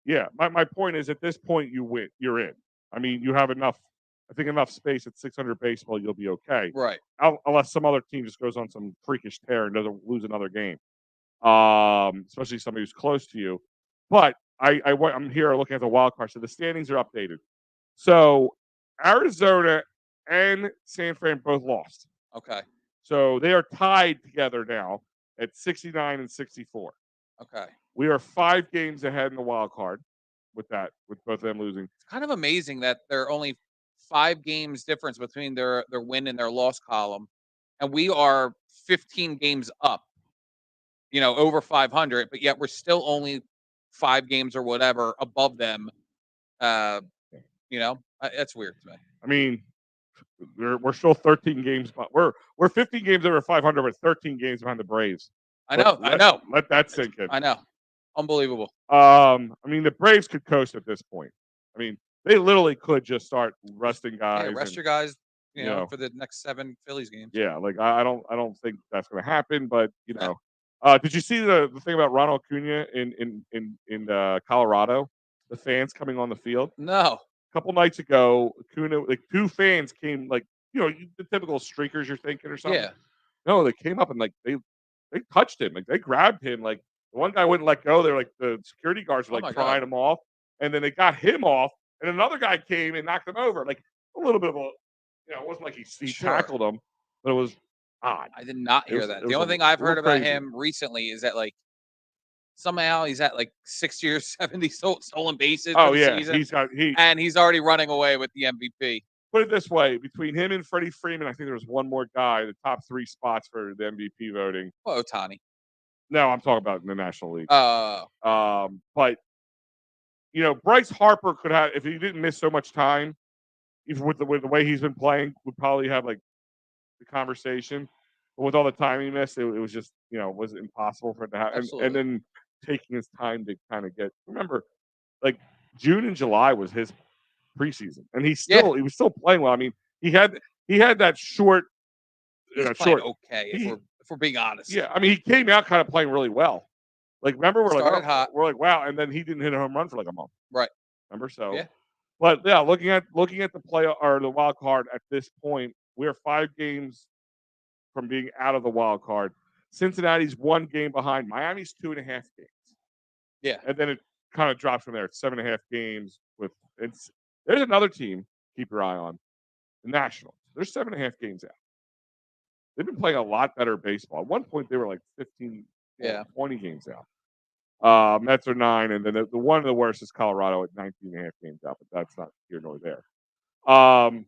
yeah, my point is at this point you win, you're in. I mean, you have enough. I think enough space at 600 baseball, you'll be okay. right. Unless some other team just goes on some freakish tear and doesn't lose another game. Especially somebody who's close to you. But I'm here looking at the wild card. So the standings are updated. So Arizona and San Fran both lost. Okay. So they are tied together now at 69 and 64. Okay. We are 5 games ahead in the wild card with both of them losing. It's kind of amazing that there are only 5 games difference between their win and their loss column, and we are 15 games up. Over 500, but yet we're still only 5 games or whatever above them. That's weird to me. I mean, we're still 13 games, but we're 15 games over 500, but 13 games behind the Braves. I know. Let that sink in. I know. Unbelievable. I mean, the Braves could coast at this point. I mean, they literally could just start resting guys. Yeah, rest your guys, for the next 7 Phillies games. Yeah, like I don't think that's going to happen, but did you see the thing about Ronald Acuna in Colorado? The fans coming on the field. No. A couple nights ago, Acuna, like 2 fans came, like the typical streakers you're thinking or something. Yeah. No, they came up and like they touched him, like they grabbed him, like the one guy wouldn't let go. They're like the security guards were like prying him off, and then they got him off, and another guy came and knocked him over. Like a little bit of a, it wasn't like he tackled him, but it was odd. I did not hear that. The only thing I've heard about him recently is that like somehow he's at like 60 or 70 stolen bases for the season. And he's already running away with the MVP. Put it this way: between him and Freddie Freeman, I think there was one more guy, the top 3 spots for the MVP voting. Oh, Ohtani. No, I'm talking about in the National League. But Bryce Harper could have, if he didn't miss so much time, even with the way he's been playing, would probably have like the conversation. But with all the time he missed, it was just was impossible for it to happen. And then taking his time to kind of remember, like June and July was his preseason, and he was still playing well. I mean, he had that short. He's playing okay, if we're being honest. Yeah, I mean, he came out kind of playing really well. Like, remember, we're hot. We're like, wow, and then he didn't hit a home run for like a month. Right. Remember, so. Yeah. But yeah, looking at the play or the wild card at this point, we're 5 games from being out of the wild card. Cincinnati's 1 game behind. Miami's 2.5 games. Yeah. And then it kind of drops from there. It's 7.5 games there's another team keep your eye on. The Nationals. They're 7.5 games out. They've been playing a lot better baseball. At one point, they were like 15, 20 games out. Mets are 9, and then the one of the worst is Colorado at 19.5 games out, but that's not here nor there. I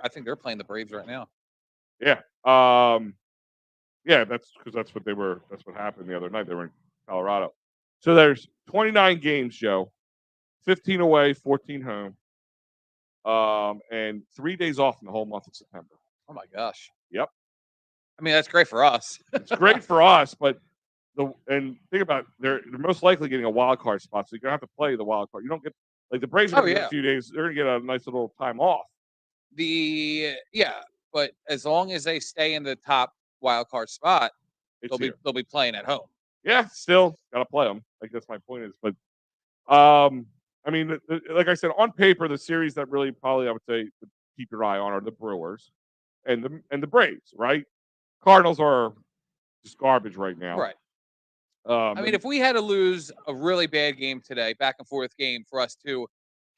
think they're playing the Braves right now. Yeah. That's because that's what happened the other night. They were in Colorado. So there's 29 games, Joe. 15 away, 14 home. And 3 days off in the whole month of September. Oh my gosh. Yep. I mean, that's great for us. It's great for us, but think about it, they're most likely getting a wild card spot, so you're gonna have to play the wild card. You don't get like the Braves are gonna get a few days. They're gonna get a nice little time off. But as long as they stay in the top wild card spot, they'll be playing at home. Yeah, still gotta play them. Like that's my point is, but I mean, like I said, on paper, the series that really probably I would say keep your eye on are the Brewers and the Braves, right? Cardinals are just garbage right now. Right. I mean, if we had to lose a really bad game today, back and forth game for us to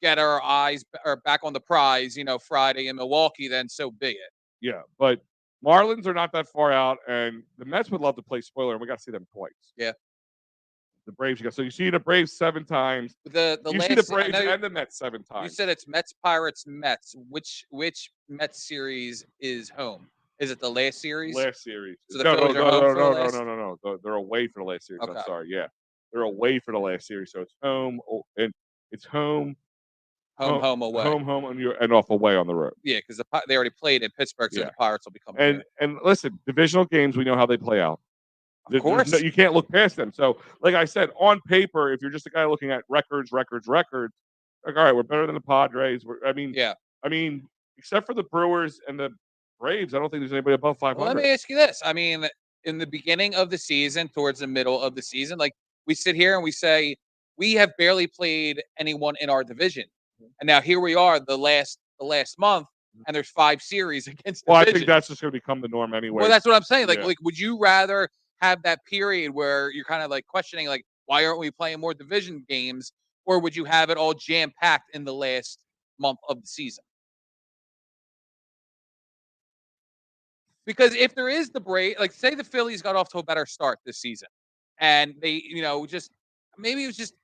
get our eyes back on the prize, Friday in Milwaukee, then so be it. Yeah, but Marlins are not that far out, and the Mets would love to play spoiler, and we got to see them twice. Yeah. The Braves. So you see the Braves 7 times. The You see the last I Braves know and the Mets 7 you times. said it's Mets, Pirates, Mets. Which Mets series is home? Is it the last series? Last series. So the No, Phillies are home for the last? no. They're away for the last series. Okay. I'm sorry. Yeah, they're away for the last series. So it's home and it's home, Home, away. home, and off away on the road. Yeah, because they already played in Pittsburgh, so Yeah. the Pirates will be coming here. And listen, divisional games, we know how they play out. Of course. You can't look past them. So, like I said, on paper, if you're just a guy looking at records, like, all right, we're better than the Padres. Yeah. I mean, except for the Brewers and the Braves, I don't think there's anybody above 500. Well, let me ask you this. I mean, in the beginning of the season, towards the middle of the season, like we sit here and we say, we have barely played anyone in our division. And now here we are the last month, and there's 5 series against Well, I division. think that's just going to become the norm anyway. Well, that's what I'm saying. Like, Yeah. like, would you rather have that period where you're kind of like questioning, like, why aren't we playing more division games? Or would you have it all jam packed in the last month of the season? Because if there is the break, like say the Phillies got off to a better start this season, and they, just maybe it was just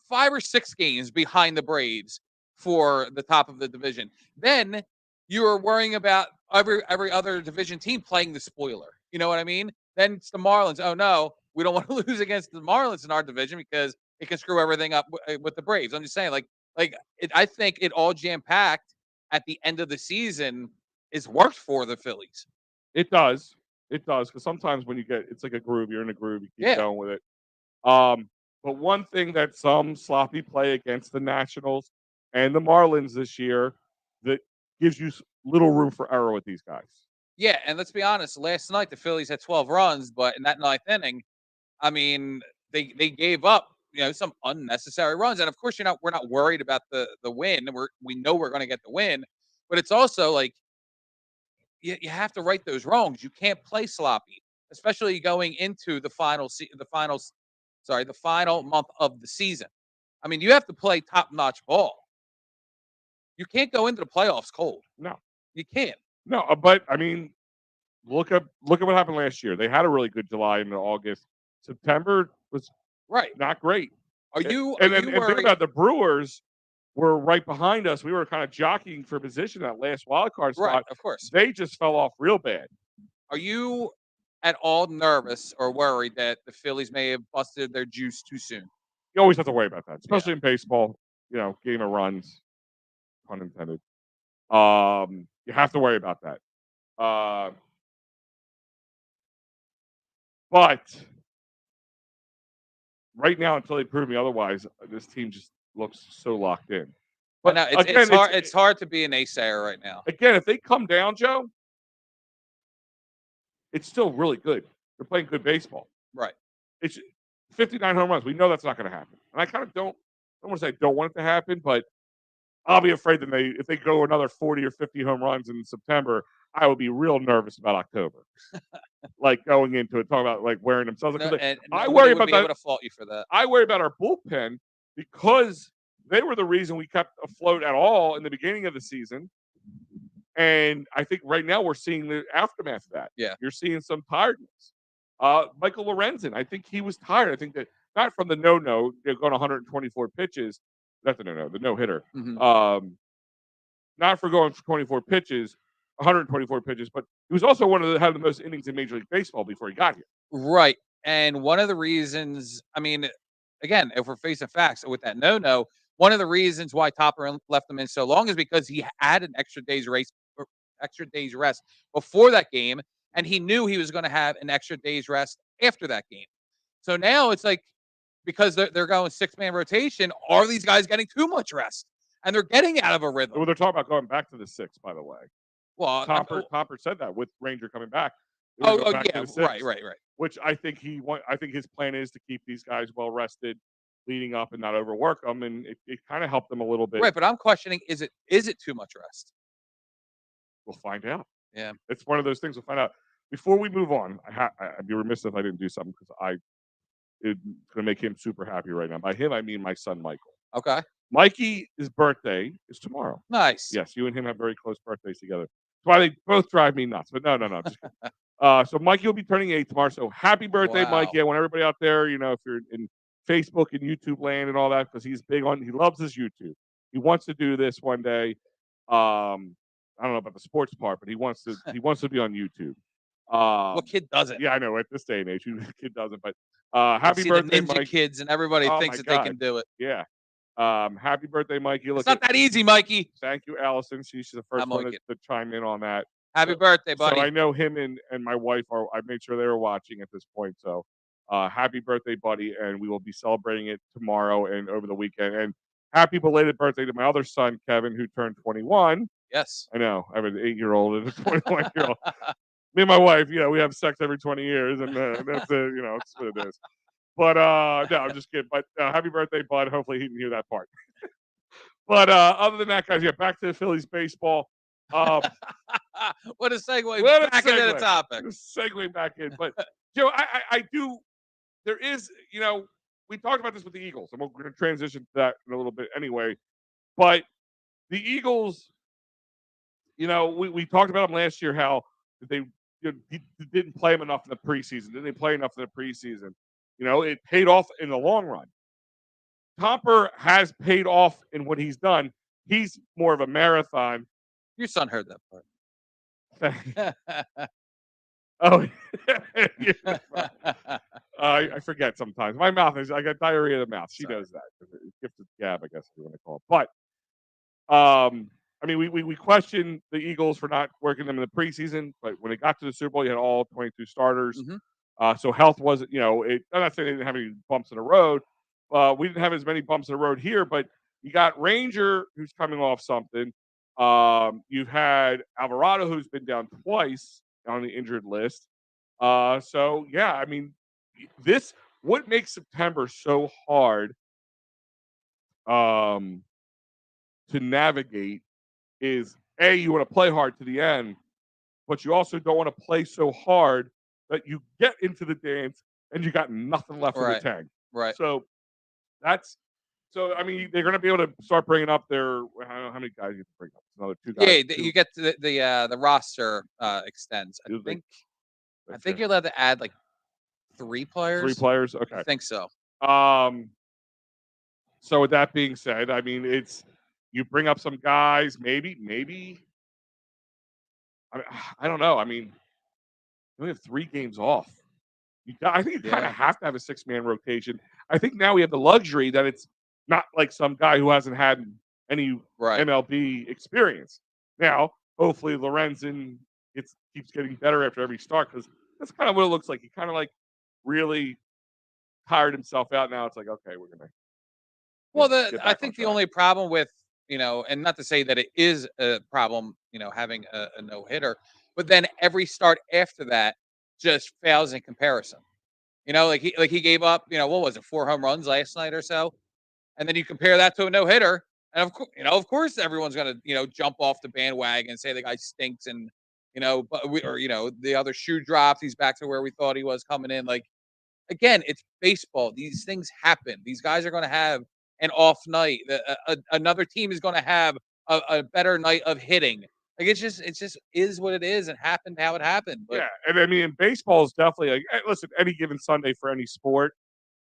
5 or 6 games behind the Braves for the top of the division, then you are worrying about every other division team playing the spoiler. You know what I mean? Then it's the Marlins. Oh no, we don't want to lose against the Marlins in our division because it can screw everything up with the Braves. I'm just saying, I think it all jam packed at the end of the season is worked for the Phillies. It does. It does. Because sometimes when it's like a groove, you're in a groove, you keep Yeah. going with it. But one thing that some sloppy play against the Nationals and the Marlins this year that gives you little room for error with these guys. Yeah, and let's be honest. Last night the Phillies had 12 runs, but in that 9th inning, I mean, they gave up, some unnecessary runs. And of course, we're not worried about the win. We know we're going to get the win, but it's also like you have to right those wrongs. You can't play sloppy, especially going into the final month of the season. I mean, you have to play top-notch ball. You can't go into the playoffs cold. No. You can't. No, but I mean, look at what happened last year. They had a really good July and August. September was not great. Are you And worried? think about the Brewers were right behind us. We were kind of jockeying for position that last wild card spot. Right, of course. They just fell off real bad. Are you at all nervous or worried that the Phillies may have busted their juice too soon? You always have to worry about that, especially in baseball. Game of runs, pun intended. You have to worry about that. But right now, until they prove me otherwise, this team just looks so locked in. But now it's hard to be an naysayer right now. Again, if they come down, Joe, it's still really good. They're playing good baseball. Right. It's 59 home runs. We know that's not going to happen. And I kind of don't want to say I don't want it to happen, but I'll be afraid that if they go another 40 or 50 home runs in September, I would be real nervous about October. Like going into it, talking about like wearing themselves. I worry about that. Able to fault you for that. I worry about our bullpen because they were the reason we kept afloat at all in the beginning of the season. And I think right now we're seeing the aftermath of that. Yeah. You're seeing some tiredness. Michael Lorenzen, I think he was tired. I think that not from the no-no, they're going 124 pitches. Not the no-no, the no-hitter. Mm-hmm. Not for going for 24 pitches, 124 pitches, but he was also had the most innings in Major League Baseball before he got here. Right. And one of the reasons, I mean, again, if we're facing facts with that no-no, one of the reasons why Topper left him in so long is because he had an extra day's rest before that game, and he knew he was going to have an extra day's rest after that game. So now it's like, because they're going 6-man rotation, are these guys getting too much rest? And they're getting out of a rhythm. Well, they're talking about going back to the 6, by the way. Well, Topper said that with Ranger coming back. Yeah, right. Which I think his plan is to keep these guys well rested, leading up and not overwork them, and it kind of helped them a little bit. Right, but I'm questioning: is it too much rest? We'll find out. Yeah, it's one of those things. We'll find out. Before we move on, I'd be remiss if I didn't do something because it's going to make him super happy right now. By him, I mean my son Michael. Okay. Mikey's birthday is tomorrow. Nice. Yes, you and him have very close birthdays together. That's why they both drive me nuts. But no. Just so Mikey will be turning 8 tomorrow. So happy birthday, Wow. Mikey! I want everybody out there, if you're in Facebook and YouTube land and all that because he loves his YouTube. He wants to do this one day. I don't know about the sports part, but he wants to be on YouTube. What kid doesn't? Yeah, I know at this day and age, who kid doesn't? But I happy see birthday, the ninja Mike! kids, and everybody Oh, thinks my that they God. can do it. Yeah. Happy birthday, Mikey! It's not that easy, Mikey. Thank you, Allison. She's the first I'm one like to chime in on that. Happy birthday, buddy. So I know him and my wife are. I made sure they were watching at this point. So happy birthday, buddy! And we will be celebrating it tomorrow and over the weekend. And happy belated birthday to my other son, Kevin, who turned 21. Yes. I know. I have an 8-year-old and a 21-year-old. Me and my wife, we have sex every 20 years, and that's it's what it is. But no, I'm just kidding. But happy birthday, bud. Hopefully he didn't hear that part. But other than that, guys, back to the Phillies baseball. What a segue back into the topic. Segue back in. But Joe, I do. There is, we talked about this with the Eagles, and we're going to transition to that in a little bit anyway. But the Eagles, we talked about them last year, how they didn't play them enough in the preseason. Didn't they play enough in the preseason? It paid off in the long run. Topper has paid off in what he's done. He's more of a marathon. Your son heard that part. Oh, I forget sometimes. My mouth I got diarrhea of the mouth. She knows that. Gifted gab, I guess if you want to call it. But we questioned the Eagles for not working them in the preseason, but when it got to the Super Bowl, you had all 22 starters. Mm-hmm. So health wasn't, I'm not saying they didn't have any bumps in the road. We didn't have as many bumps in the road here, but you got Ranger, who's coming off something. You've had Alvarado, who's been down twice on the injured list. So yeah, what makes September so hard to navigate is you want to play hard to the end, but you also don't want to play so hard that you get into the dance and you got nothing left in the tank. Right. So they're going to be able to start bringing up their. I don't know how many guys you can bring up. Another 2 guys. Yeah, you get the roster extends. I think you're allowed to add like 3 players. 3 players. Okay. I think so. So with that being said, it's you bring up some guys. Maybe. I don't know. We have 3 games off. I think you kind of have to have a 6-man rotation. I think now we have the luxury that it's not like some guy who hasn't had any MLB experience. Now, hopefully, Lorenzen keeps getting better after every start because that's kind of what it looks like. He kind of really tired himself out. Now it's like, okay, we're gonna. Well, I think the only problem with and not to say that it is a problem, having a no hitter, but then every start after that just fails in comparison. He gave up, what was it, 4 home runs last night or so, and then you compare that to a no hitter, and of course, everyone's gonna jump off the bandwagon and say the guy stinks, and the other shoe dropped. He's back to where we thought he was coming in. Again, it's baseball. These things happen. These guys are gonna have an off night. Another team is gonna have a better night of hitting. It just is what it is. It happened how it happened. But yeah, and baseball is definitely listen, any given Sunday for any sport.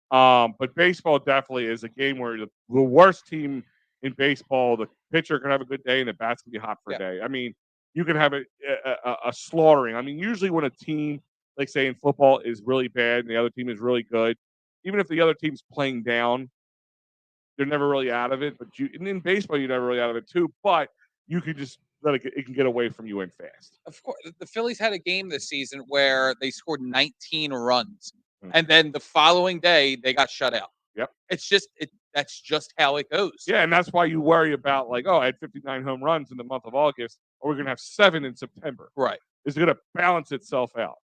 But baseball definitely is a game where the worst team in baseball, the pitcher can have a good day and the bats can be hot for a day. You can have a slaughtering. Usually when a team, like say in football, is really bad and the other team is really good, even if the other team's playing down, they're never really out of it. But in baseball, you're never really out of it too. But you can just it can get away from you and fast. Of course, the Phillies had a game this season where they scored 19 runs, and then the following day they got shut out. Yep, that's just how it goes. Yeah, and that's why you worry about I had 59 home runs in the month of August, or we're gonna have 7 in September. Right, it's gonna balance itself out.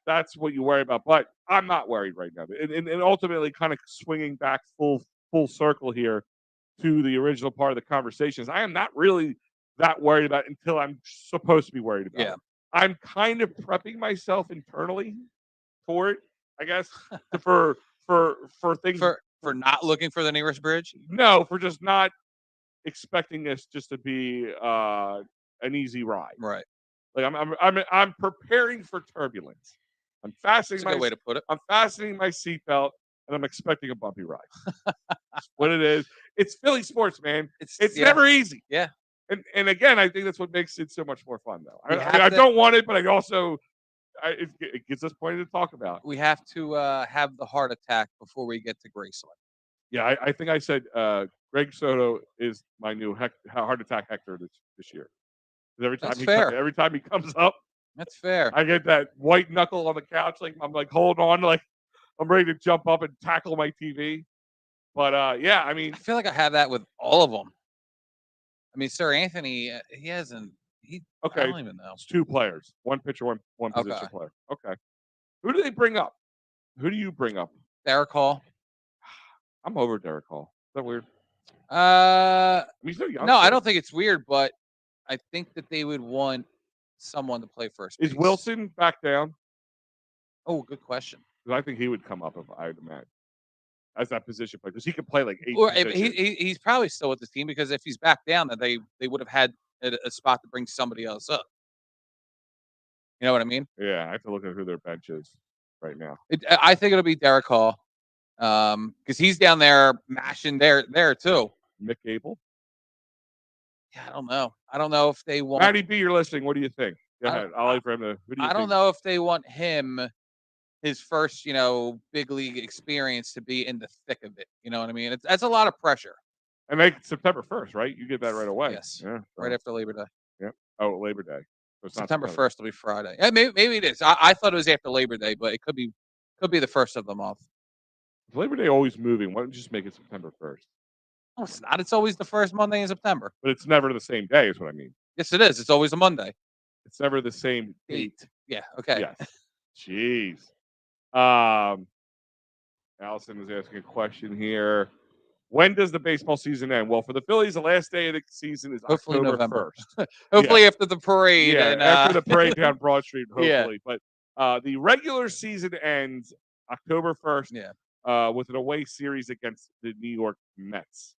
That's what you worry about. But I'm not worried right now, and ultimately, kind of swinging back full circle here to the original part of the conversations. I am not really that worried about it until I'm supposed to be worried about it. I'm kind of prepping myself internally for it, I guess, for things for not looking for the nearest bridge. No, for just not expecting this just to be an easy ride. Right. I'm preparing for turbulence. I'm fastening That's a good way to put it. I'm fastening my seatbelt, and I'm expecting a bumpy ride. That's what it is. It's Philly sports, man. It's yeah, never easy. yeah. And again, I think that's what makes it so much more fun, though. We I have to- don't want it, but I also it gives us plenty to talk about. We have to have the heart attack before we get to Graceland. Yeah, I think I said Greg Soto is my new heart attack Hector this year. 'Cause every time he comes up, That's fair. I get that white knuckle on the couch, like I'm like holding on, like I'm ready to jump up and tackle my TV. But yeah, I mean, I feel like I have that with all of them. I mean, Sir Anthony, he hasn't. I okay, don't even know. it's two players, one pitcher, one position Okay. player. Okay, who do they bring up? Who do you bring up? Derek Hall. I'm over Derek Hall. Is that weird? Uh, I mean, he's so young. no, I don't think it's weird, but I think that they would want someone to play first base. Is Wilson back down? Oh, good question. Because I think he would come up if I'd imagine as that position player because he could play like 8 Or positions. he's probably still with the team because if he's back down, then they would have had a spot to bring somebody else up. You know what I mean? Yeah, I have to look at who their bench is right now. I think it'll be Derek Hall, because he's down there mashing there too. Mick Abel. Yeah, I don't know. I don't know if they want. Matty B, you're listening. What do you think? Go ahead. I'll wait for him to. Who do you I don't think? know if they want him, his first, big league experience to be in the thick of it. You know what I mean? That's a lot of pressure. And make September 1st, right? You get that right away. Yes. Yeah. Right after Labor Day. Yeah. Oh, Labor Day. So it's not September 1st will be Friday. Yeah, maybe it is. I thought it was after Labor Day, but it could be the first of the month. Is Labor Day always moving? Why don't you just make it September 1st? No, it's not. It's always the first Monday in September. But it's never the same day, is what I mean. Yes, it is. It's always a Monday. It's never the same date. Yeah. Okay. Yes. Jeez. Allison is asking a question here. When does the baseball season end? Well, for the Phillies, the last day of the season is Hopefully October November. 1st. Hopefully after the parade. Yeah, and, after the parade down Broad Street, Yeah. hopefully. But the regular season ends October 1st with an away series against the New York Mets.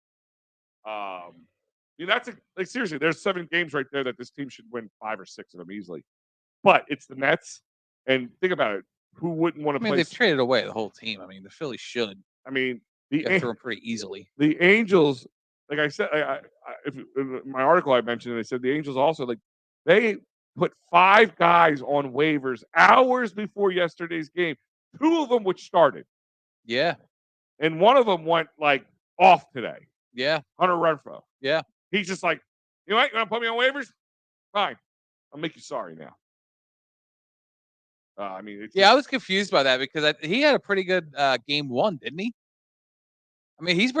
That's seriously, there's 7 games right there that this team should win 5 or 6 of them easily. But it's the Mets, and think about it. Who wouldn't want to play? They've traded away the whole team. I mean, the Phillies should. I mean, get through them pretty easily. The Angels, like I said, in my article I mentioned, they said the Angels also they put 5 guys on waivers hours before yesterday's game. 2 of them which started. Yeah. And one of them went off today. Yeah. Hunter Renfroe. Yeah. He's just like, you know what? You want to put me on waivers? Fine. I'll make you sorry now. I mean, I was confused by that because he had a pretty good game 1, didn't he? I mean, he's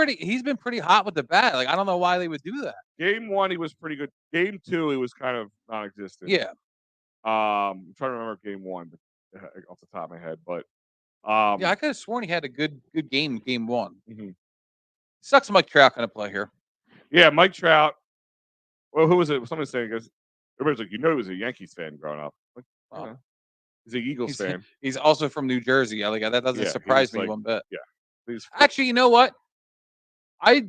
been pretty hot with the bat. I don't know why they would do that. Game 1, he was pretty good. Game 2, he was kind of non-existent. Yeah. I'm trying to remember game 1 off the top of my head, but I could have sworn he had a good game 1. Mm-hmm. Sucks Mike Trout going to play here. Yeah, Mike Trout. Well, who was it? Someone was saying, because everybody's like, he was a Yankees fan growing up. Wow. He's an Eagles fan. He's also from New Jersey. That doesn't surprise me one bit. Yeah. Actually, you know what? I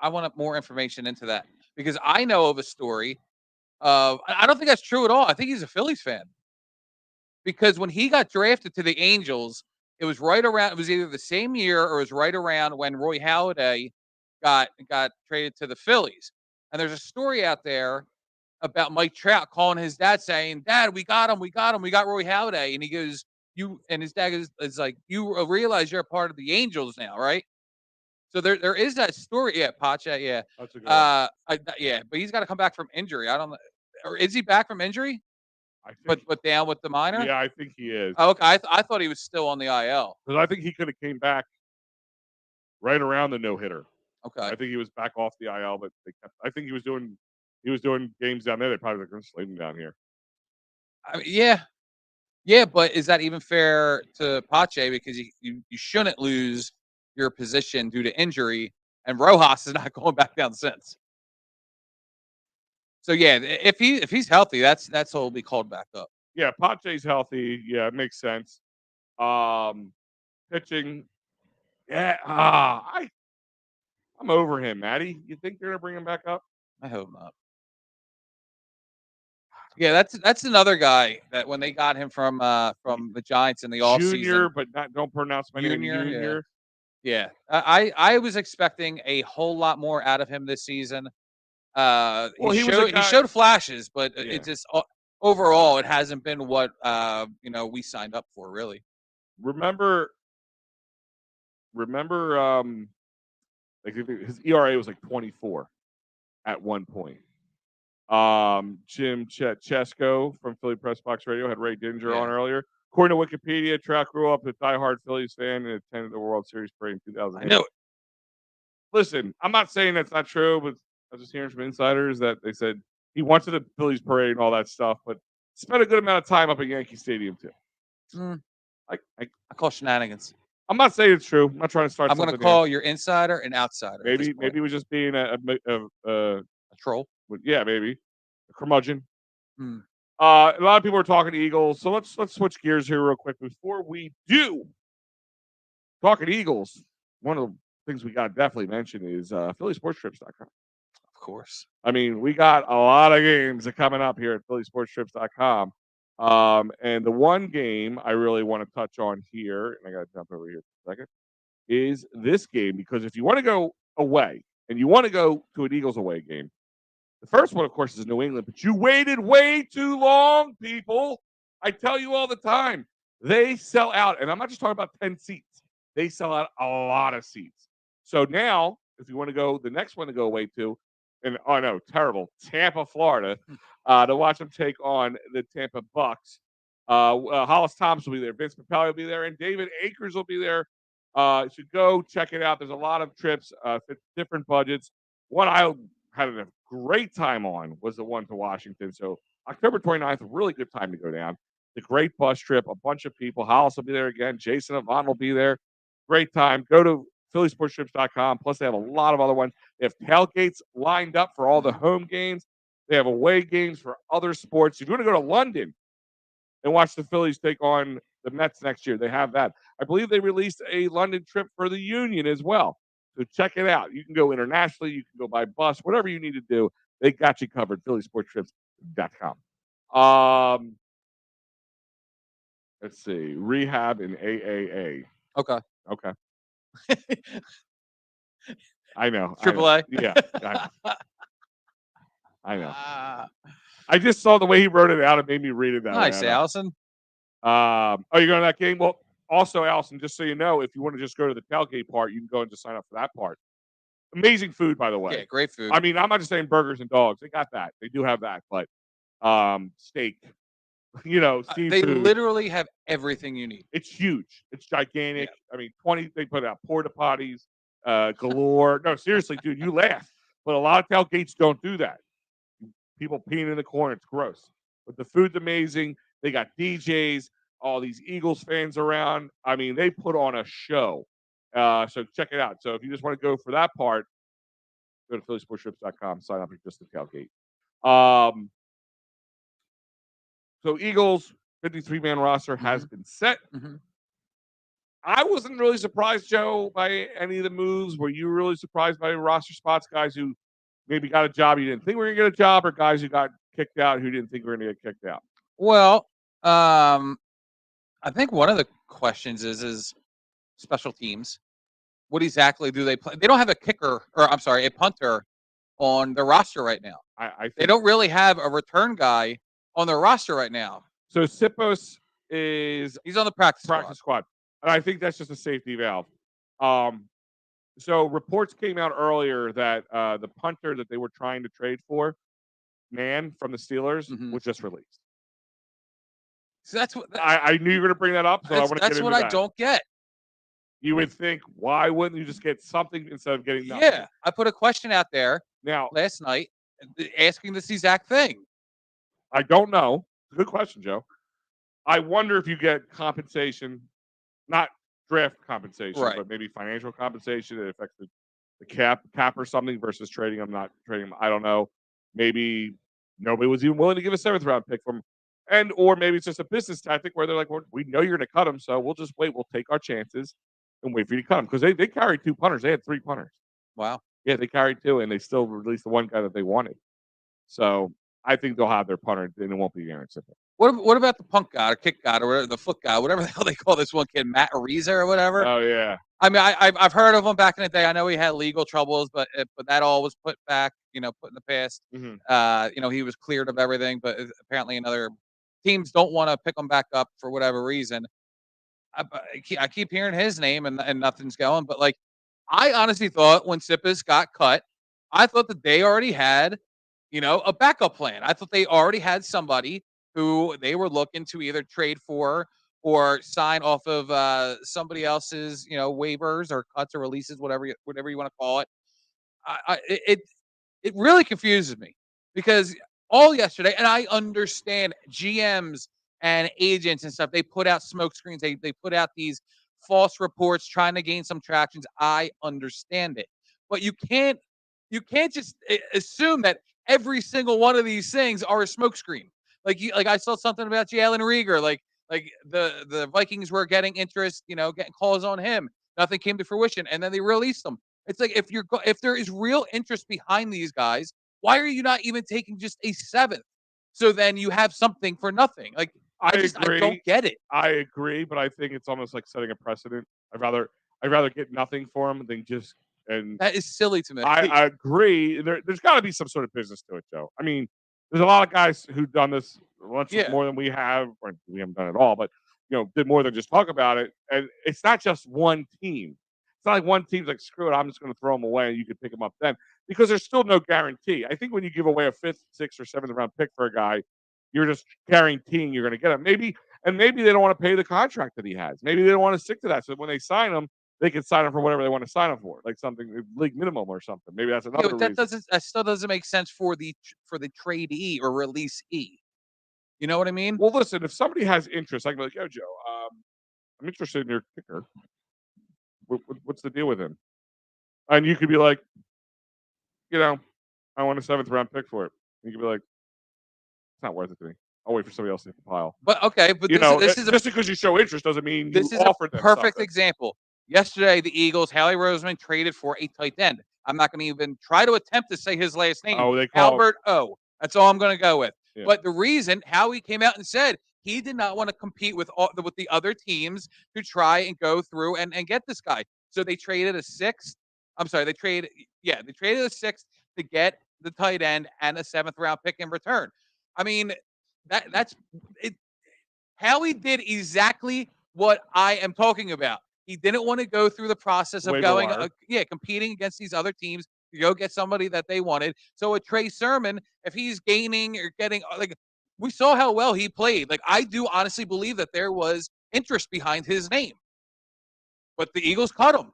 want more information into that because I know of a story of. I don't think that's true at all. I think he's a Phillies fan because when he got drafted to the Angels, it was right around. It was either the same year or it was right around when Roy Halladay got traded to the Phillies. And there's a story out there about Mike Trout calling his dad saying, "Dad, we got him. We got Roy Halladay." And he goes, and his dad is like, "You realize you're a part of the Angels now, right?" So there is that story. Yeah, Pache. Yeah. That's a good yeah, but he's got to come back from injury. I don't know. Or is he back from injury? I think, but down with the minor? Yeah, I think he is. Oh, okay. I thought he was still on the IL. Because I think he could have came back right around the no-hitter. Okay. I think he was back off the IL, but I think he was doing games down there. They probably going to slate him down here. I mean, yeah, but is that even fair to Pache? Because you shouldn't lose your position due to injury, and Rojas is not going back down since. So yeah, if he's healthy, that's he'll be called back up. Yeah, Pache's healthy. Yeah, it makes sense. Pitching. Yeah, I'm over him, Matty. You think they're gonna bring him back up? I hope not. Yeah, that's another guy that when they got him from the Giants in the offseason. Junior, but don't pronounce my name Junior, yeah. Junior. Yeah, I was expecting a whole lot more out of him this season. Well, he he was a showed guy- showed flashes, but Yeah. it just overall it hasn't been what we signed up for really. Remember, like his ERA was like 24 at one point. Jim Chesko from Philly Press Box Radio had Ray Dinger on Yeah. earlier. According to Wikipedia, Trout grew up a diehard Phillies fan and attended the World Series parade in 2008. I know it. Listen, I'm not saying that's not true, but I was just hearing from insiders that they said he went to the Phillies parade and all that stuff, but spent a good amount of time up at Yankee Stadium too. I call shenanigans. I'm not saying it's true. I'm not trying to start. I'm going to call your insider an outsider. Maybe he was just being a troll. Yeah, maybe a curmudgeon. Hmm. A lot of people are talking Eagles, so let's switch gears here real quick before we do. Talking Eagles, one of the things we got to definitely mention is PhillySportsTrips.com. Of course. I mean, we got a lot of games that coming up here at PhillySportsTrips.com. And the one game I really want to touch on here, and I got to jump over here for a second, is this game, because if you want to go away and you want to go to an Eagles away game, the first one, of course, is New England, but you waited way too long, people. I tell you all the time, they sell out, and I'm not just talking about 10 seats. They sell out a lot of seats. So now, if you want to go, the next one to go away to, and oh no, terrible, Tampa, Florida, to watch them take on the Tampa Bucks. Hollis Thompson will be there, Vince Papale will be there, and David Akers will be there. You should go check it out. There's a lot of trips, different budgets. One I had a great time on was the one to Washington. So October 29th, a really good time to go down. The great bus trip, a bunch of people. Hollis will be there again. Jason Avant will be there. Great time. Go to PhillySportsTrips.com. Plus, they have a lot of other ones. They have tailgates lined up for all the home games. They have away games for other sports. If you want to go to London and watch the Phillies take on the Mets next year, they have that. I believe they released a London trip for the Union as well. So check it out. You can go internationally. You can go by bus. Whatever you need to do, they got you covered. PhillySportsTrips.com. Let's see. Rehab and AAA. Okay. I know. Triple A. Yeah. I know. I just saw the way he wrote it out. It made me read it that way. Nice, Allison. Oh, you're going to that game? Well, also, Allison, just so you know, if you want to just go to the tailgate part, you can go and just sign up for that part. Amazing food, by the way. Yeah, great food. I mean, I'm not just saying burgers and dogs. They got that. They do have that. But steak, seafood. They literally have everything you need. It's huge. It's gigantic. Yeah. I mean, they put out porta potties galore. No, seriously, dude, you laugh. But a lot of tailgates don't do that. People peeing in the corner. It's gross. But the food's amazing. They got DJs. All these Eagles fans around. I mean, they put on a show. So check it out. So if you just want to go for that part, go to PhillySportsTrips.com. Sign up for just the tailgate. So Eagles 53-man roster has been set. Mm-hmm. I wasn't really surprised, Joe, by any of the moves. Were you really surprised by roster spots, guys who maybe got a job you didn't think were going to get a job, or guys who got kicked out who didn't think were going to get kicked out? Well, I think one of the questions is special teams. What exactly do they play? They don't have a kicker, or I'm sorry, a punter on their roster right now. I think they don't really have a return guy on their roster right now. So Sipos he's on the practice squad. And I think that's just a safety valve. So reports came out earlier that the punter that they were trying to trade for, Mann from the Steelers, was just released. So that's what I knew you were going to bring that up. So I want to get into that. That's what I don't get. You would think, why wouldn't you just get something instead of getting nothing? Yeah, I put a question out there last night asking this exact thing. I don't know. Good question, Joe. I wonder if you get compensation, not draft compensation, but maybe financial compensation that affects the cap or something versus trading him, not trading him. I don't know. Maybe nobody was even willing to give a 7th round pick from him. Or maybe it's just a business tactic where they're like, well, we know you're going to cut him, so we'll just wait. We'll take our chances and wait for you to cut him. Because they carried 2 punters. They had 3 punters. Wow. Yeah, they carried 2, and they still released the one guy that they wanted. So I think they'll have their punter, and it won't be Aaron Sipper. What about the punk god or kick god or whatever, the foot god, whatever the hell they call this one kid, Matt Ariza or whatever? Oh yeah. I mean, I've heard of him back in the day. I know he had legal troubles, but that all was put back, put in the past. Mm-hmm. He was cleared of everything, but apparently another teams don't want to pick him back up for whatever reason. I keep hearing his name and nothing's going. But like, I honestly thought when Sippis got cut, I thought that they already had, a backup plan. I thought they already had somebody who they were looking to either trade for or sign off of somebody else's, waivers or cuts or releases, whatever you want to call it. It really confuses me because all yesterday, and I understand GMs and agents and stuff, they put out smoke screens, they put out these false reports trying to gain some tractions. I understand it, but you can't just assume that every single one of these things are a smoke screen. Like I saw something about Jalen Reagor, like the Vikings were getting interest, getting calls on him. Nothing came to fruition, and then they released him. It's like if there is real interest behind these guys, why are you not even taking just a seventh? So then you have something for nothing. Like I agree. don't get it. I agree, but I think it's almost like setting a precedent. I'd rather get nothing for him than just and That is silly to me. I agree. There's got to be some sort of business to it, Joe. I mean, there's a lot of guys who've done this much more than we have, or we haven't done it all, but did more than just talk about it. And it's not just one team. It's not like one team's like, screw it, I'm just going to throw them away and you can pick them up then, because there's still no guarantee. I think when you give away a 5th, 6th, or 7th round pick for a guy, you're just guaranteeing you're going to get him. Maybe they don't want to pay the contract that he has. Maybe they don't want to stick to that. So when they sign him, they can sign him for whatever they want to sign him for, like something league minimum or something. Maybe that's another reason. That still doesn't make sense for the tradee or releasee. You know what I mean? Well, listen, if somebody has interest, I can be like, yo, Joe, I'm interested in your kicker. What's the deal with him? And you could be like, I want a 7th round pick for it. And you could be like, it's not worth it to me. I'll wait for somebody else to hit the pile. But okay, but this is just because you show interest doesn't mean this you is offered a them perfect something. example. Yesterday, the Eagles, Hallie Roseman traded for a tight end. I'm not going to even try to attempt to say his last name. Oh, they call Albert O. That's all I'm going to go with. Yeah. But the reason Howie came out and said he did not want to compete with the other teams to try and go through and get this guy. So they traded a 6th. I'm sorry, they traded a 6th to get the tight end and a 7th round pick in return. I mean, that's it. Howie did exactly what I am talking about. He didn't want to go through the process of competing against these other teams to go get somebody that they wanted. So a Trey Sermon, if he's gaining or getting, like, we saw how well he played. Like, I do honestly believe that there was interest behind his name, but the Eagles cut him.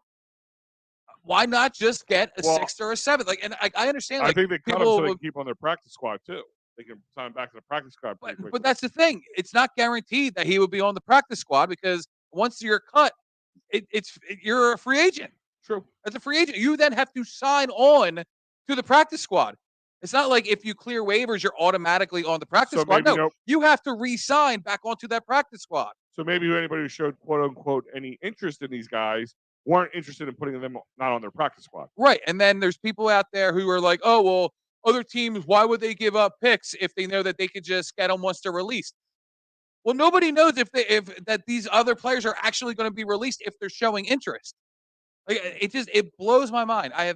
Why not just get a 6th or a 7th? Like, and I understand. Like, I think they cut him so they can keep on their practice squad too. They can sign him back to the practice squad. But that's the thing. It's not guaranteed that he would be on the practice squad, because once you're cut, you're a free agent. True. As a free agent, you then have to sign on to the practice squad. It's not like if you clear waivers, you're automatically on the practice squad. No, you have to re-sign back onto that practice squad. So maybe anybody who showed quote unquote any interest in these guys weren't interested in putting them not on their practice squad. Right. And then there's people out there who are like, oh, well, other teams, why would they give up picks if they know that they could just get them once they're released? Well, nobody knows if that these other players are actually going to be released if they're showing interest. Like, it blows my mind. I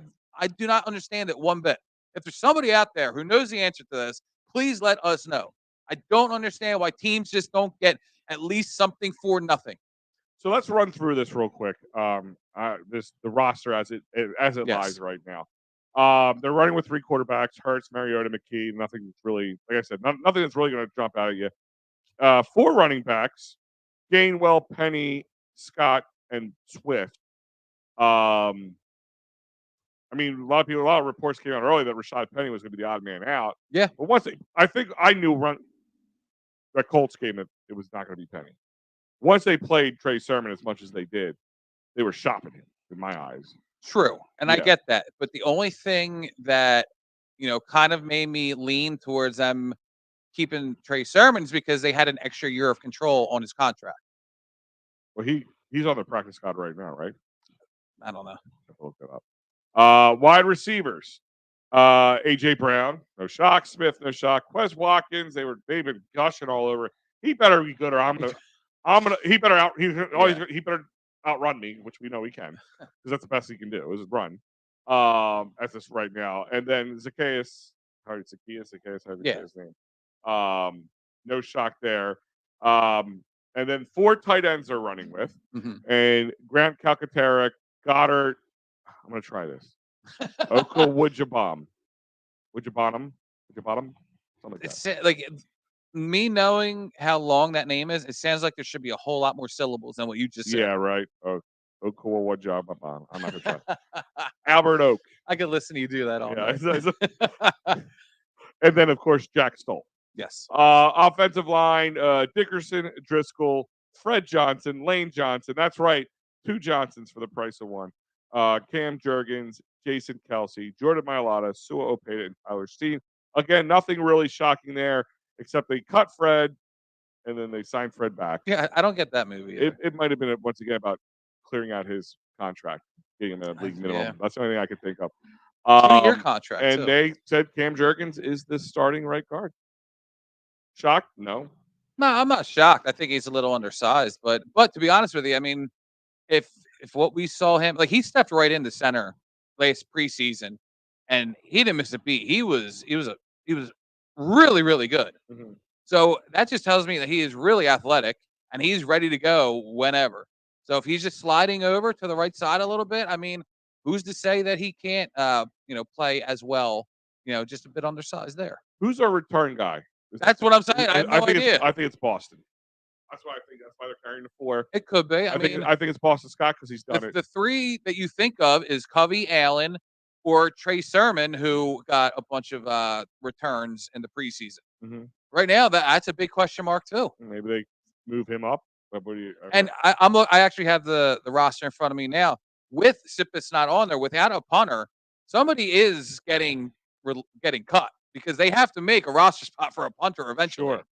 do not understand it one bit. If there's somebody out there who knows the answer to this, please let us know. I don't understand why teams just don't get at least something for nothing. So let's run through this real quick. The roster as it lies right now. They're running with 3 quarterbacks: Hurts, Mariota, McKee. Nothing that's really, like I said, nothing that's really going to jump out at you. 4 running backs: Gainwell, Penny, Scott, and Swift. I mean, a lot of reports came out early that Rashad Penny was going to be the odd man out. Yeah. But I think I knew that Colts game that it was not going to be Penny. Once they played Trey Sermon as much as they did, they were shopping him in my eyes. True. And I get that. But the only thing that, kind of made me lean towards them keeping Trey Sermon is because they had an extra year of control on his contract. Well, he's on the practice squad right now, right? I don't know. I have to look that up. Wide receivers: AJ Brown, no shock. Smith, no shock. Quez Watkins, they've been gushing all over. He better be good, or he better he better outrun me, which we know he can, because that's the best he can do is run. As this right now, and then Zacchaeus, however you say his name. No shock there. And then 4 tight ends are running with, and Grant Calcaterra, Goddard. I'm gonna try this. Oko Woodjabom. Woodjabottom? Something like that. It's like me knowing how long that name is, it sounds like there should be a whole lot more syllables than what you just said. Yeah, right. Oko Woodjabom. I'm not gonna try. Albert Oak. I could listen to you do that all night. And then of course Jack Stoll. Yes. Offensive line, Dickerson, Driscoll, Fred Johnson, Lane Johnson. That's right. 2 Johnsons for the price of 1. Cam Jurgens, Jason Kelsey, Jordan Mailata, Sua Opeta, and Tyler Steen. Again, nothing really shocking there, except they cut Fred, and then they signed Fred back. Yeah, I don't get that movie. It might have been, once again, about clearing out his contract, getting him a league minimum. Yeah. That's the only thing I could think of. 2-year contract, and too. they said Cam Jurgens is the starting right guard. Shocked? No. No, I'm not shocked. I think he's a little undersized, but to be honest with you, I mean, if what we saw him, like, he stepped right into center last preseason, and he didn't miss a beat. He was really, really good. So that just tells me that he is really athletic and he's ready to go whenever. So if he's just sliding over to the right side a little bit, I mean, who's to say that he can't, play as well? Just a bit undersized there. Who's our return guy? That's what I'm saying. I have no idea. I think it's Boston. That's why they're carrying the 4. It could be. I think it's Boston Scott because he's done it. The 3 that you think of is Covey, Allen, or Trey Sermon, who got a bunch of returns in the preseason. Right now, that's a big question mark too. Maybe they move him up. And I actually have the roster in front of me now. With Sippis not on there, without a punter, somebody is getting cut because they have to make a roster spot for a punter eventually. Sure.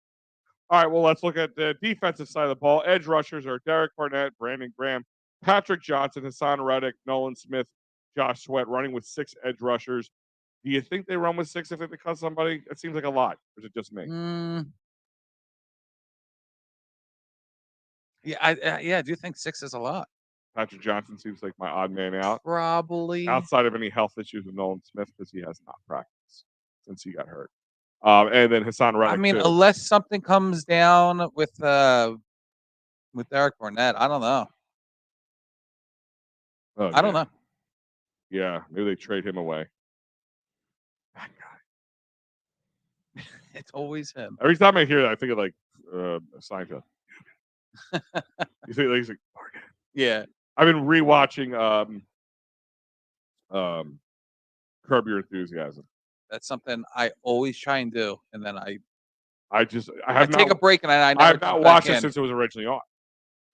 All right, well, let's look at the defensive side of the ball. Edge rushers are Derek Barnett, Brandon Graham, Patrick Johnson, Hassan Reddick, Nolan Smith, Josh Sweat, running with 6 edge rushers. Do you think they run with 6 if they cut somebody? It seems like a lot. Or is it just me? Yeah, I do think 6 is a lot. Patrick Johnson seems like my odd man out. Probably. Outside of any health issues with Nolan Smith because he has not practiced since he got hurt. And then Hassan Reddick. I mean, too. Unless something comes down with Derek Barnett, I don't know. I don't know. Yeah, maybe they trade him away. That guy. It's always him. Every time I hear that, I think of like Seinfeld. You think he's like Barnett? Yeah. I've been rewatching Curb Your Enthusiasm. That's something I always try and do, and then I take a break and I have not watched it since it was originally on.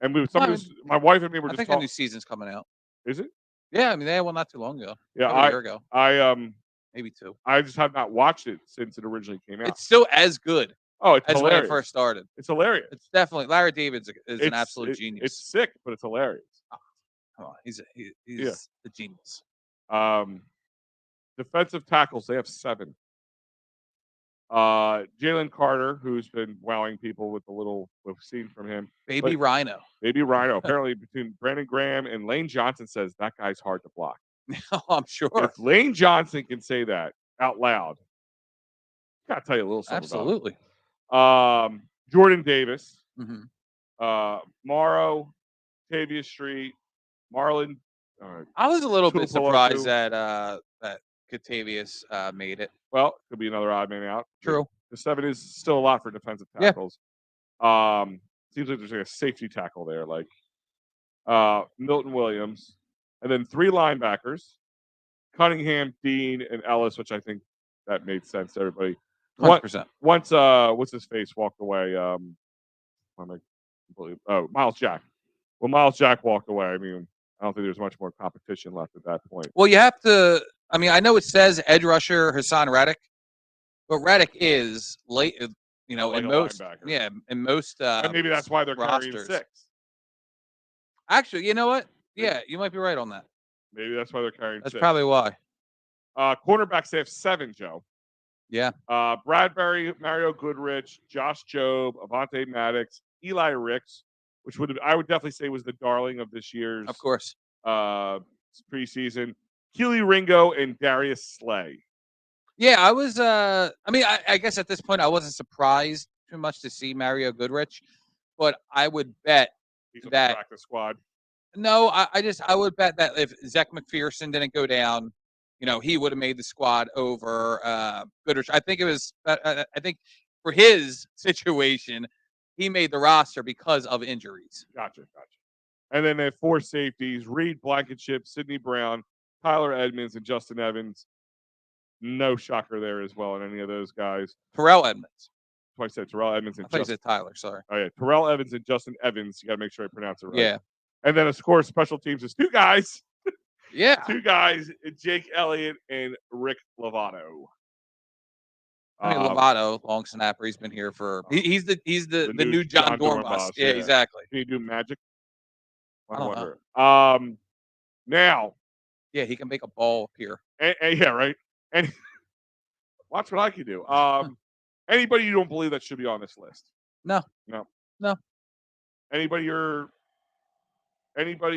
And my wife and me were just talking. I think a new season's coming out. Is it? Yeah, I mean they had one not too long ago. Yeah, a year ago. Maybe 2. I just have not watched it since it originally came out. It's still as good. Oh, it's as hilarious. When it first started. It's hilarious. It's definitely Larry David is an absolute genius. It's sick, but it's hilarious. Oh, come on, he's a genius. Defensive tackles, they have 7. Jalen Carter, who's been wowing people with the little we've seen from him. Baby Rhino. Apparently, between Brandon Graham and Lane Johnson says that guy's hard to block. Oh, I'm sure. If Lane Johnson can say that out loud, I gotta tell you a little something. Absolutely. About him. Jordan Davis, Morrow, Tavia Street, Marlon. I was a little bit surprised that Katavius made it. Well, could be another odd man out. True. The 7 is still a lot for defensive tackles. Yeah. Seems like there's like a safety tackle there, like Milton Williams, and then 3 linebackers: Cunningham, Dean, and Ellis, which I think that made sense to everybody. 100%. Once what's his face walked away. Miles Jack. When Miles Jack walked away, I mean, I don't think there's much more competition left at that point. Well, you have to. I mean, I know it says edge rusher Hassan Reddick, but Reddick is late. In most. Yeah, in most. And maybe that's why they're rosters. carrying 6. Actually, you know what? Yeah, you might be right on that. Maybe that's why they're carrying 6. That's probably why. Cornerbacks, they have 7, Joe. Yeah. Bradbury, Mario Goodrich, Josh Jobe, Avante Maddox, Eli Ricks, which I would definitely say was the darling of this year's Of course. preseason. Keely Ringo and Darius Slay. Yeah, I was. I mean, I guess at this point I wasn't surprised too much to see Mario Goodrich, but I would bet He's on the that practice squad. no, I would bet that if Zach McPherson didn't go down, he would have made the squad over Goodrich. I think it was. I think for his situation, he made the roster because of injuries. Gotcha. And then they have 4 safeties: Reed Blankenship, Sidney Brown, Tyler Edmonds, and Justin Evans. No shocker there as well in any of those guys. Terrell Edmonds. I said Terrell Edmonds and I thought you said Tyler. Sorry. Oh yeah, Terrell Evans and Justin Evans. You got to make sure I pronounce it right. Yeah. And then, of course, special teams is 2 guys. Yeah. 2 guys: Jake Elliott and Rick Lovato. I mean, Lovato, long snapper. He's been here for. He's the new John Dornbus. Yeah, exactly. Can you do magic? I don't know. Now. Yeah, he can make a ball appear. And yeah, right. And watch what I can do. Anybody you don't believe that should be on this list? No. Anybody?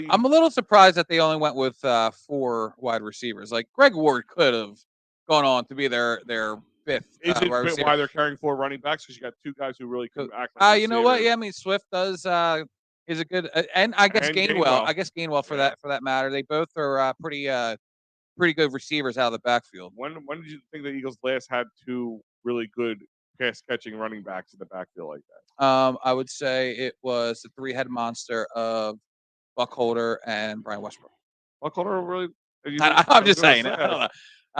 I'm a little surprised that they only went with 4 wide receivers. Like Greg Ward could have gone on to be their 5th. Is it wide receiver. why they're carrying 4 running backs? Because you got 2 guys who really can act like you know what? Yeah, I mean Swift does is a good and I guess Gainwell. I guess Gainwell for that matter. They both are pretty good receivers out of the backfield. When did you think the Eagles last had 2 really good pass catching running backs in the backfield like that? I would say it was the 3-head monster of Buckholder and Brian Westbrook. Buckholder really? I'm just saying. I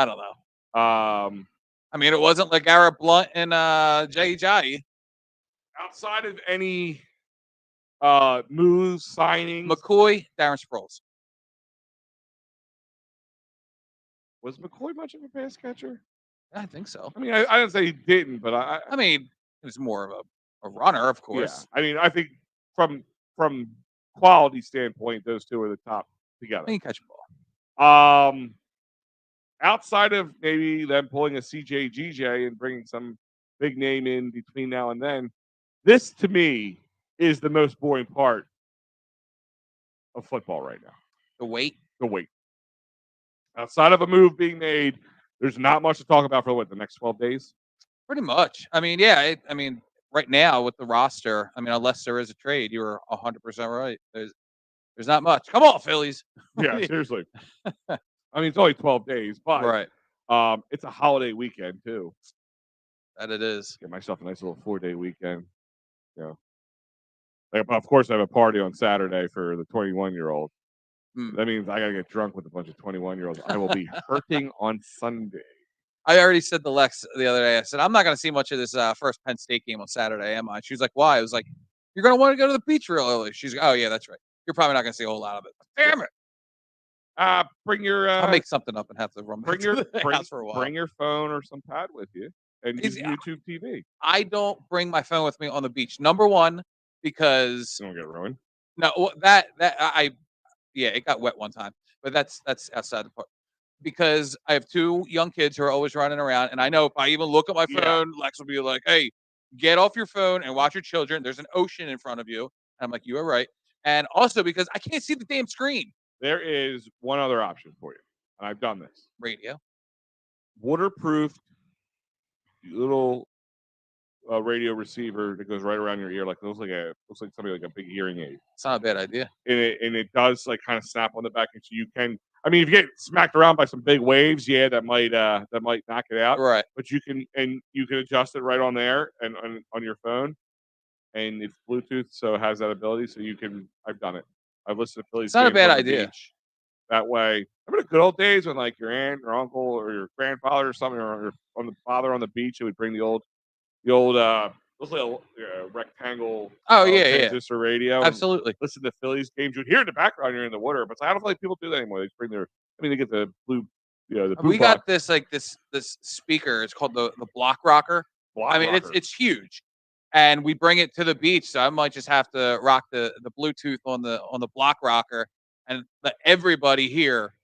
don't know. I mean, it wasn't like LeGarrette Blount and Jay Ajayi. Outside of any moves, signings, McCoy, Darren Sproles. Was McCoy much of a pass catcher? I think so. I mean, I didn't say he didn't, but I mean, it was more of a runner, of course. Yeah. I mean, I think from quality standpoint, those 2 are the top together. He can catch a ball. Outside of maybe them pulling a CJ GJ and bringing some big name in between now and then, this to me is the most boring part of football right now. The wait. Outside of a move being made, there's not much to talk about for the next 12 days. Pretty much. I mean, yeah. I mean, right now with the roster, I mean, unless there is a trade, you were 100% right. There's not much. Come on, Phillies. Yeah, seriously. I mean, it's only 12 days, but right. It's a holiday weekend too. That it is. Get myself a nice little 4-day weekend. Like, of course, I have a party on Saturday for the 21-year-old. That means I gotta get drunk with a bunch of 21-year-olds. I will be hurting on Sunday. I already said to Lex the other day, I said, I'm not going to see much of this first Penn State game on Saturday, am I? She was like, why? I was like, you're going to want to go to the beach real early. She's like, oh, yeah, that's right. You're probably not going to see a whole lot of it. Damn it. Bring your... I'll make something up and have to run bring house for a while. Bring your phone or some pad with you and use YouTube TV. I don't bring my phone with me on the beach. Number one, because... You don't get ruined. No, it got wet one time. But that's outside the part. Because I have 2 young kids who are always running around, and I know if I even look at my phone, Lex will be like, "Hey, get off your phone and watch your children. There's an ocean in front of you." And I'm like, "You are right." And also because I can't see the damn screen. There is one other option for you, and I've done this. Radio, waterproof little radio receiver that goes right around your ear, like looks like something like a big hearing aid. It's not a bad idea. And it does like kind of snap on the back, and so you can. I mean, if you get smacked around by some big waves, that might knock it out. Right. But you can adjust it right on there and on your phone, and it's Bluetooth, so it has that ability. So you can. I've done it. I've listened to Phillies. It's not a bad idea. That way, remember the good old days when like your aunt or uncle or your grandfather or something or your father on the beach, it would bring the old those little rectangle transistor radio. Absolutely. Listen to Phillies games. You'd hear in the background you're in the water, but I don't feel like people do that anymore. They just bring they get the blue, the blue we box. got this speaker. It's called the block rocker. It's huge. And we bring it to the beach, so I might just have to rock the Bluetooth on the block rocker and let everybody hear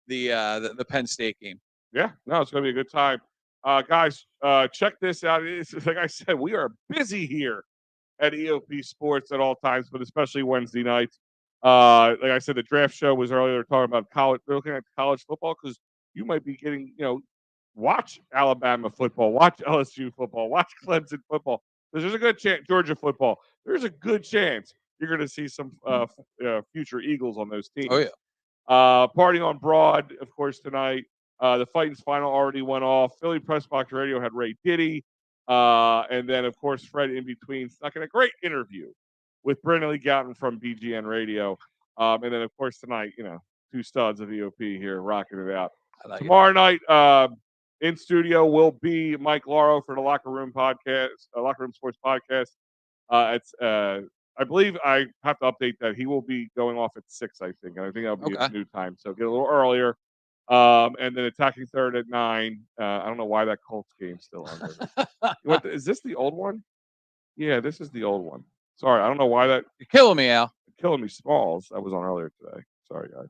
the Penn State game. Yeah, no, it's going to be a good time. Guys, check this out. It's, like I said, we are busy here at EoP Sports at all times, but especially Wednesday nights. Like I said, the draft show was earlier. They're talking about college. They're looking at college football because you might be getting, watch Alabama football, watch LSU football, watch Clemson football. There's a good chance, Georgia football. There's a good chance you're going to see some future Eagles on those teams. Oh yeah. Party on Broad, of course, tonight. The Phight's final already went off. Philly Press Box Radio had Ray Diddy. And then, of course, Fred in between snuck in a great interview with Brandon Lee Gouton from BGN Radio. And then, of course, tonight, two studs of EoP here rocking it out. Tomorrow night, in studio will be Mike Lauro for the Locker Room podcast, Locker Room Sports Podcast. I believe I have to update that he will be going off at 6. I think that'll be his new time. So get a little earlier. And then Attacking Third at 9. I don't know why that Colts game's still on. Is this the old one? Yeah, this is the old one. Sorry, I don't know why that. You're killing me, Al. You're killing me, Smalls. I was on earlier today. Sorry, guys.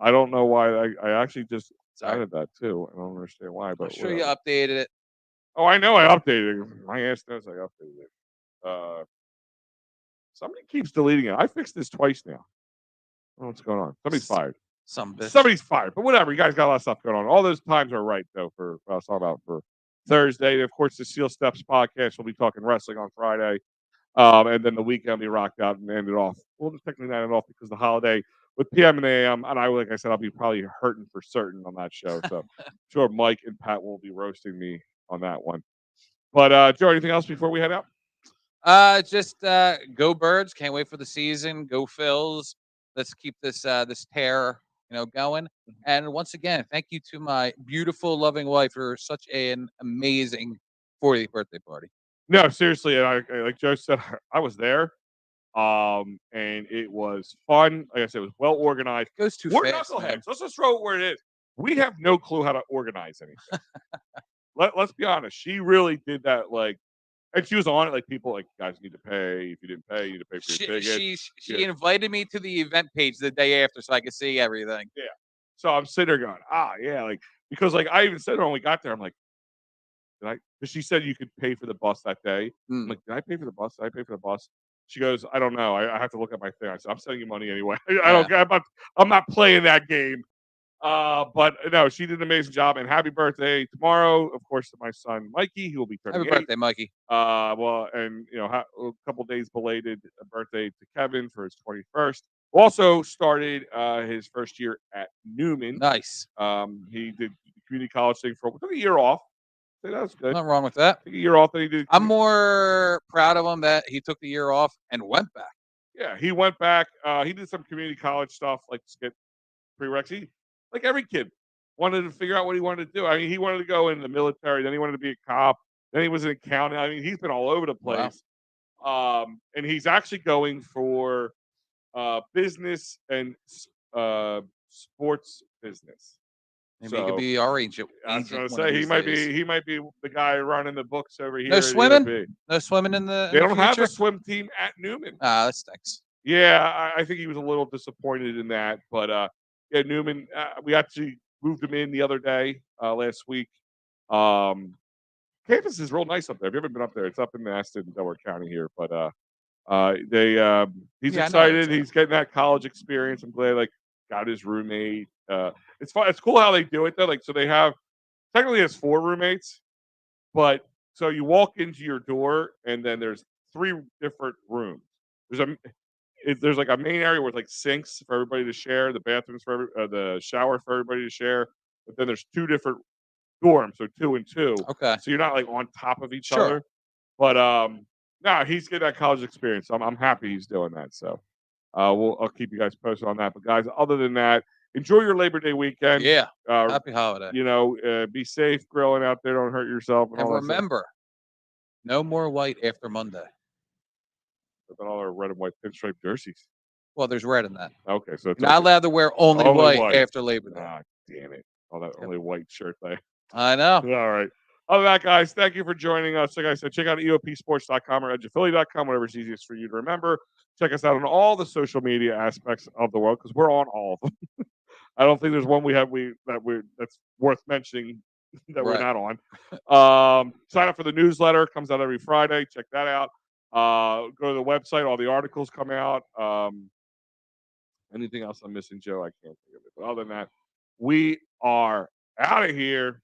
I don't know why. I actually just added that too. I don't understand why, but I'm sure you updated it. Oh, I know I updated it. My ass knows I updated it. Somebody keeps deleting it. I fixed this twice now. I don't know what's going on. Somebody's fired. Somebody's fired. But whatever. You guys got a lot of stuff going on. All those times are right, though, for what I was talking about for Thursday. Of course, the Seal Steps podcast. We'll be talking wrestling on Friday. And then the weekend will be rocked out and ended off. We'll just technically end it off because the holiday with PM and AM. And like I said, I'll be probably hurting for certain on that show. So I'm sure Mike and Pat will be roasting me on that one. But, Joe, anything else before we head out? Just go Birds. Can't wait for the season. Go Phils. Let's keep this tear, going. And once again, thank you to my beautiful, loving wife for such an amazing 40th birthday party. No, seriously, and I like Joe said, I was there, and it was fun. Like I said, it was well organized. It goes too We're fast. knuckleheads. Let's just throw it where it is. We have no clue how to organize anything. Let's be honest. She really did that, and she was on it. Like people, you guys need to pay. If you didn't pay, you need to pay for your ticket. She invited me to the event page the day after so I could see everything. Yeah. So I'm sitting there going, yeah, because I even said when we got there, I'm like, did I? Because she said you could pay for the bus that day. I'm like, did I pay for the bus? Did I pay for the bus? She goes, I don't know. I have to look at my thing. I said, I'm sending you money anyway. I don't care. I'm not playing that game. But no, she did an amazing job. And happy birthday tomorrow, of course, to my son Mikey. He will be turning 8. Happy birthday, Mikey. And a couple days belated birthday to Kevin for his 21st. Also started his first year at Newman. Nice. He did the community college thing took a year off. So that was good. Nothing wrong with that. Took a year off. Then he did. I'm more proud of him that he took the year off and went back. Yeah, he went back. He did some community college stuff like skip prereqs. Like every kid, wanted to figure out what he wanted to do. I mean, he wanted to go in the military. Then he wanted to be a cop. Then he was an accountant. I mean, he's been all over the place. Wow. And he's actually going for business and sports business. Maybe he could be our agent. I was going to say he might be the guy running the books over here. No swimming. No swimming in the. They don't have a swim team at Newman. That stinks. Yeah, I think he was a little disappointed in that, but yeah, Newman. We actually moved him in the other day, last week. Campus is real nice up there. If you haven't been up there, it's up in Aston, Delaware County here. But he's excited. He's getting that college experience. I'm glad. Got his roommate. It's fun. It's cool how they do it though. So they have technically has 4 roommates, but so you walk into your door and then there's 3 different rooms. There's a main area with sinks for everybody to share, the bathrooms for the shower for everybody to share. But then there's 2 different dorms, so 2 and 2. Okay. So you're not on top of each other. But no, he's getting that college experience. So I'm happy he's doing that. So I'll keep you guys posted on that. But guys, other than that, enjoy your Labor Day weekend. Yeah. Happy holiday. Be safe grilling out there. Don't hurt yourself. And remember, no more white after Monday. But all our red and white pinstripe jerseys. Well, there's red in that. Okay, so it's not allowed to wear only white after Labor Day. Ah, damn it. All that only white shirt thing. I know. All right. Other than that, guys, thank you for joining us. Like I said, check out EOPsports.com or edgeofphilly.com, whatever's easiest for you to remember. Check us out on all the social media aspects of the world because we're on all of them. I don't think there's one that's worth mentioning that we're Right. not on. Sign up for the newsletter. Comes out every Friday. Check that out. Go to the website. All the articles come out. Anything else I'm missing, Joe? I can't think of it. But other than that, we are out of here.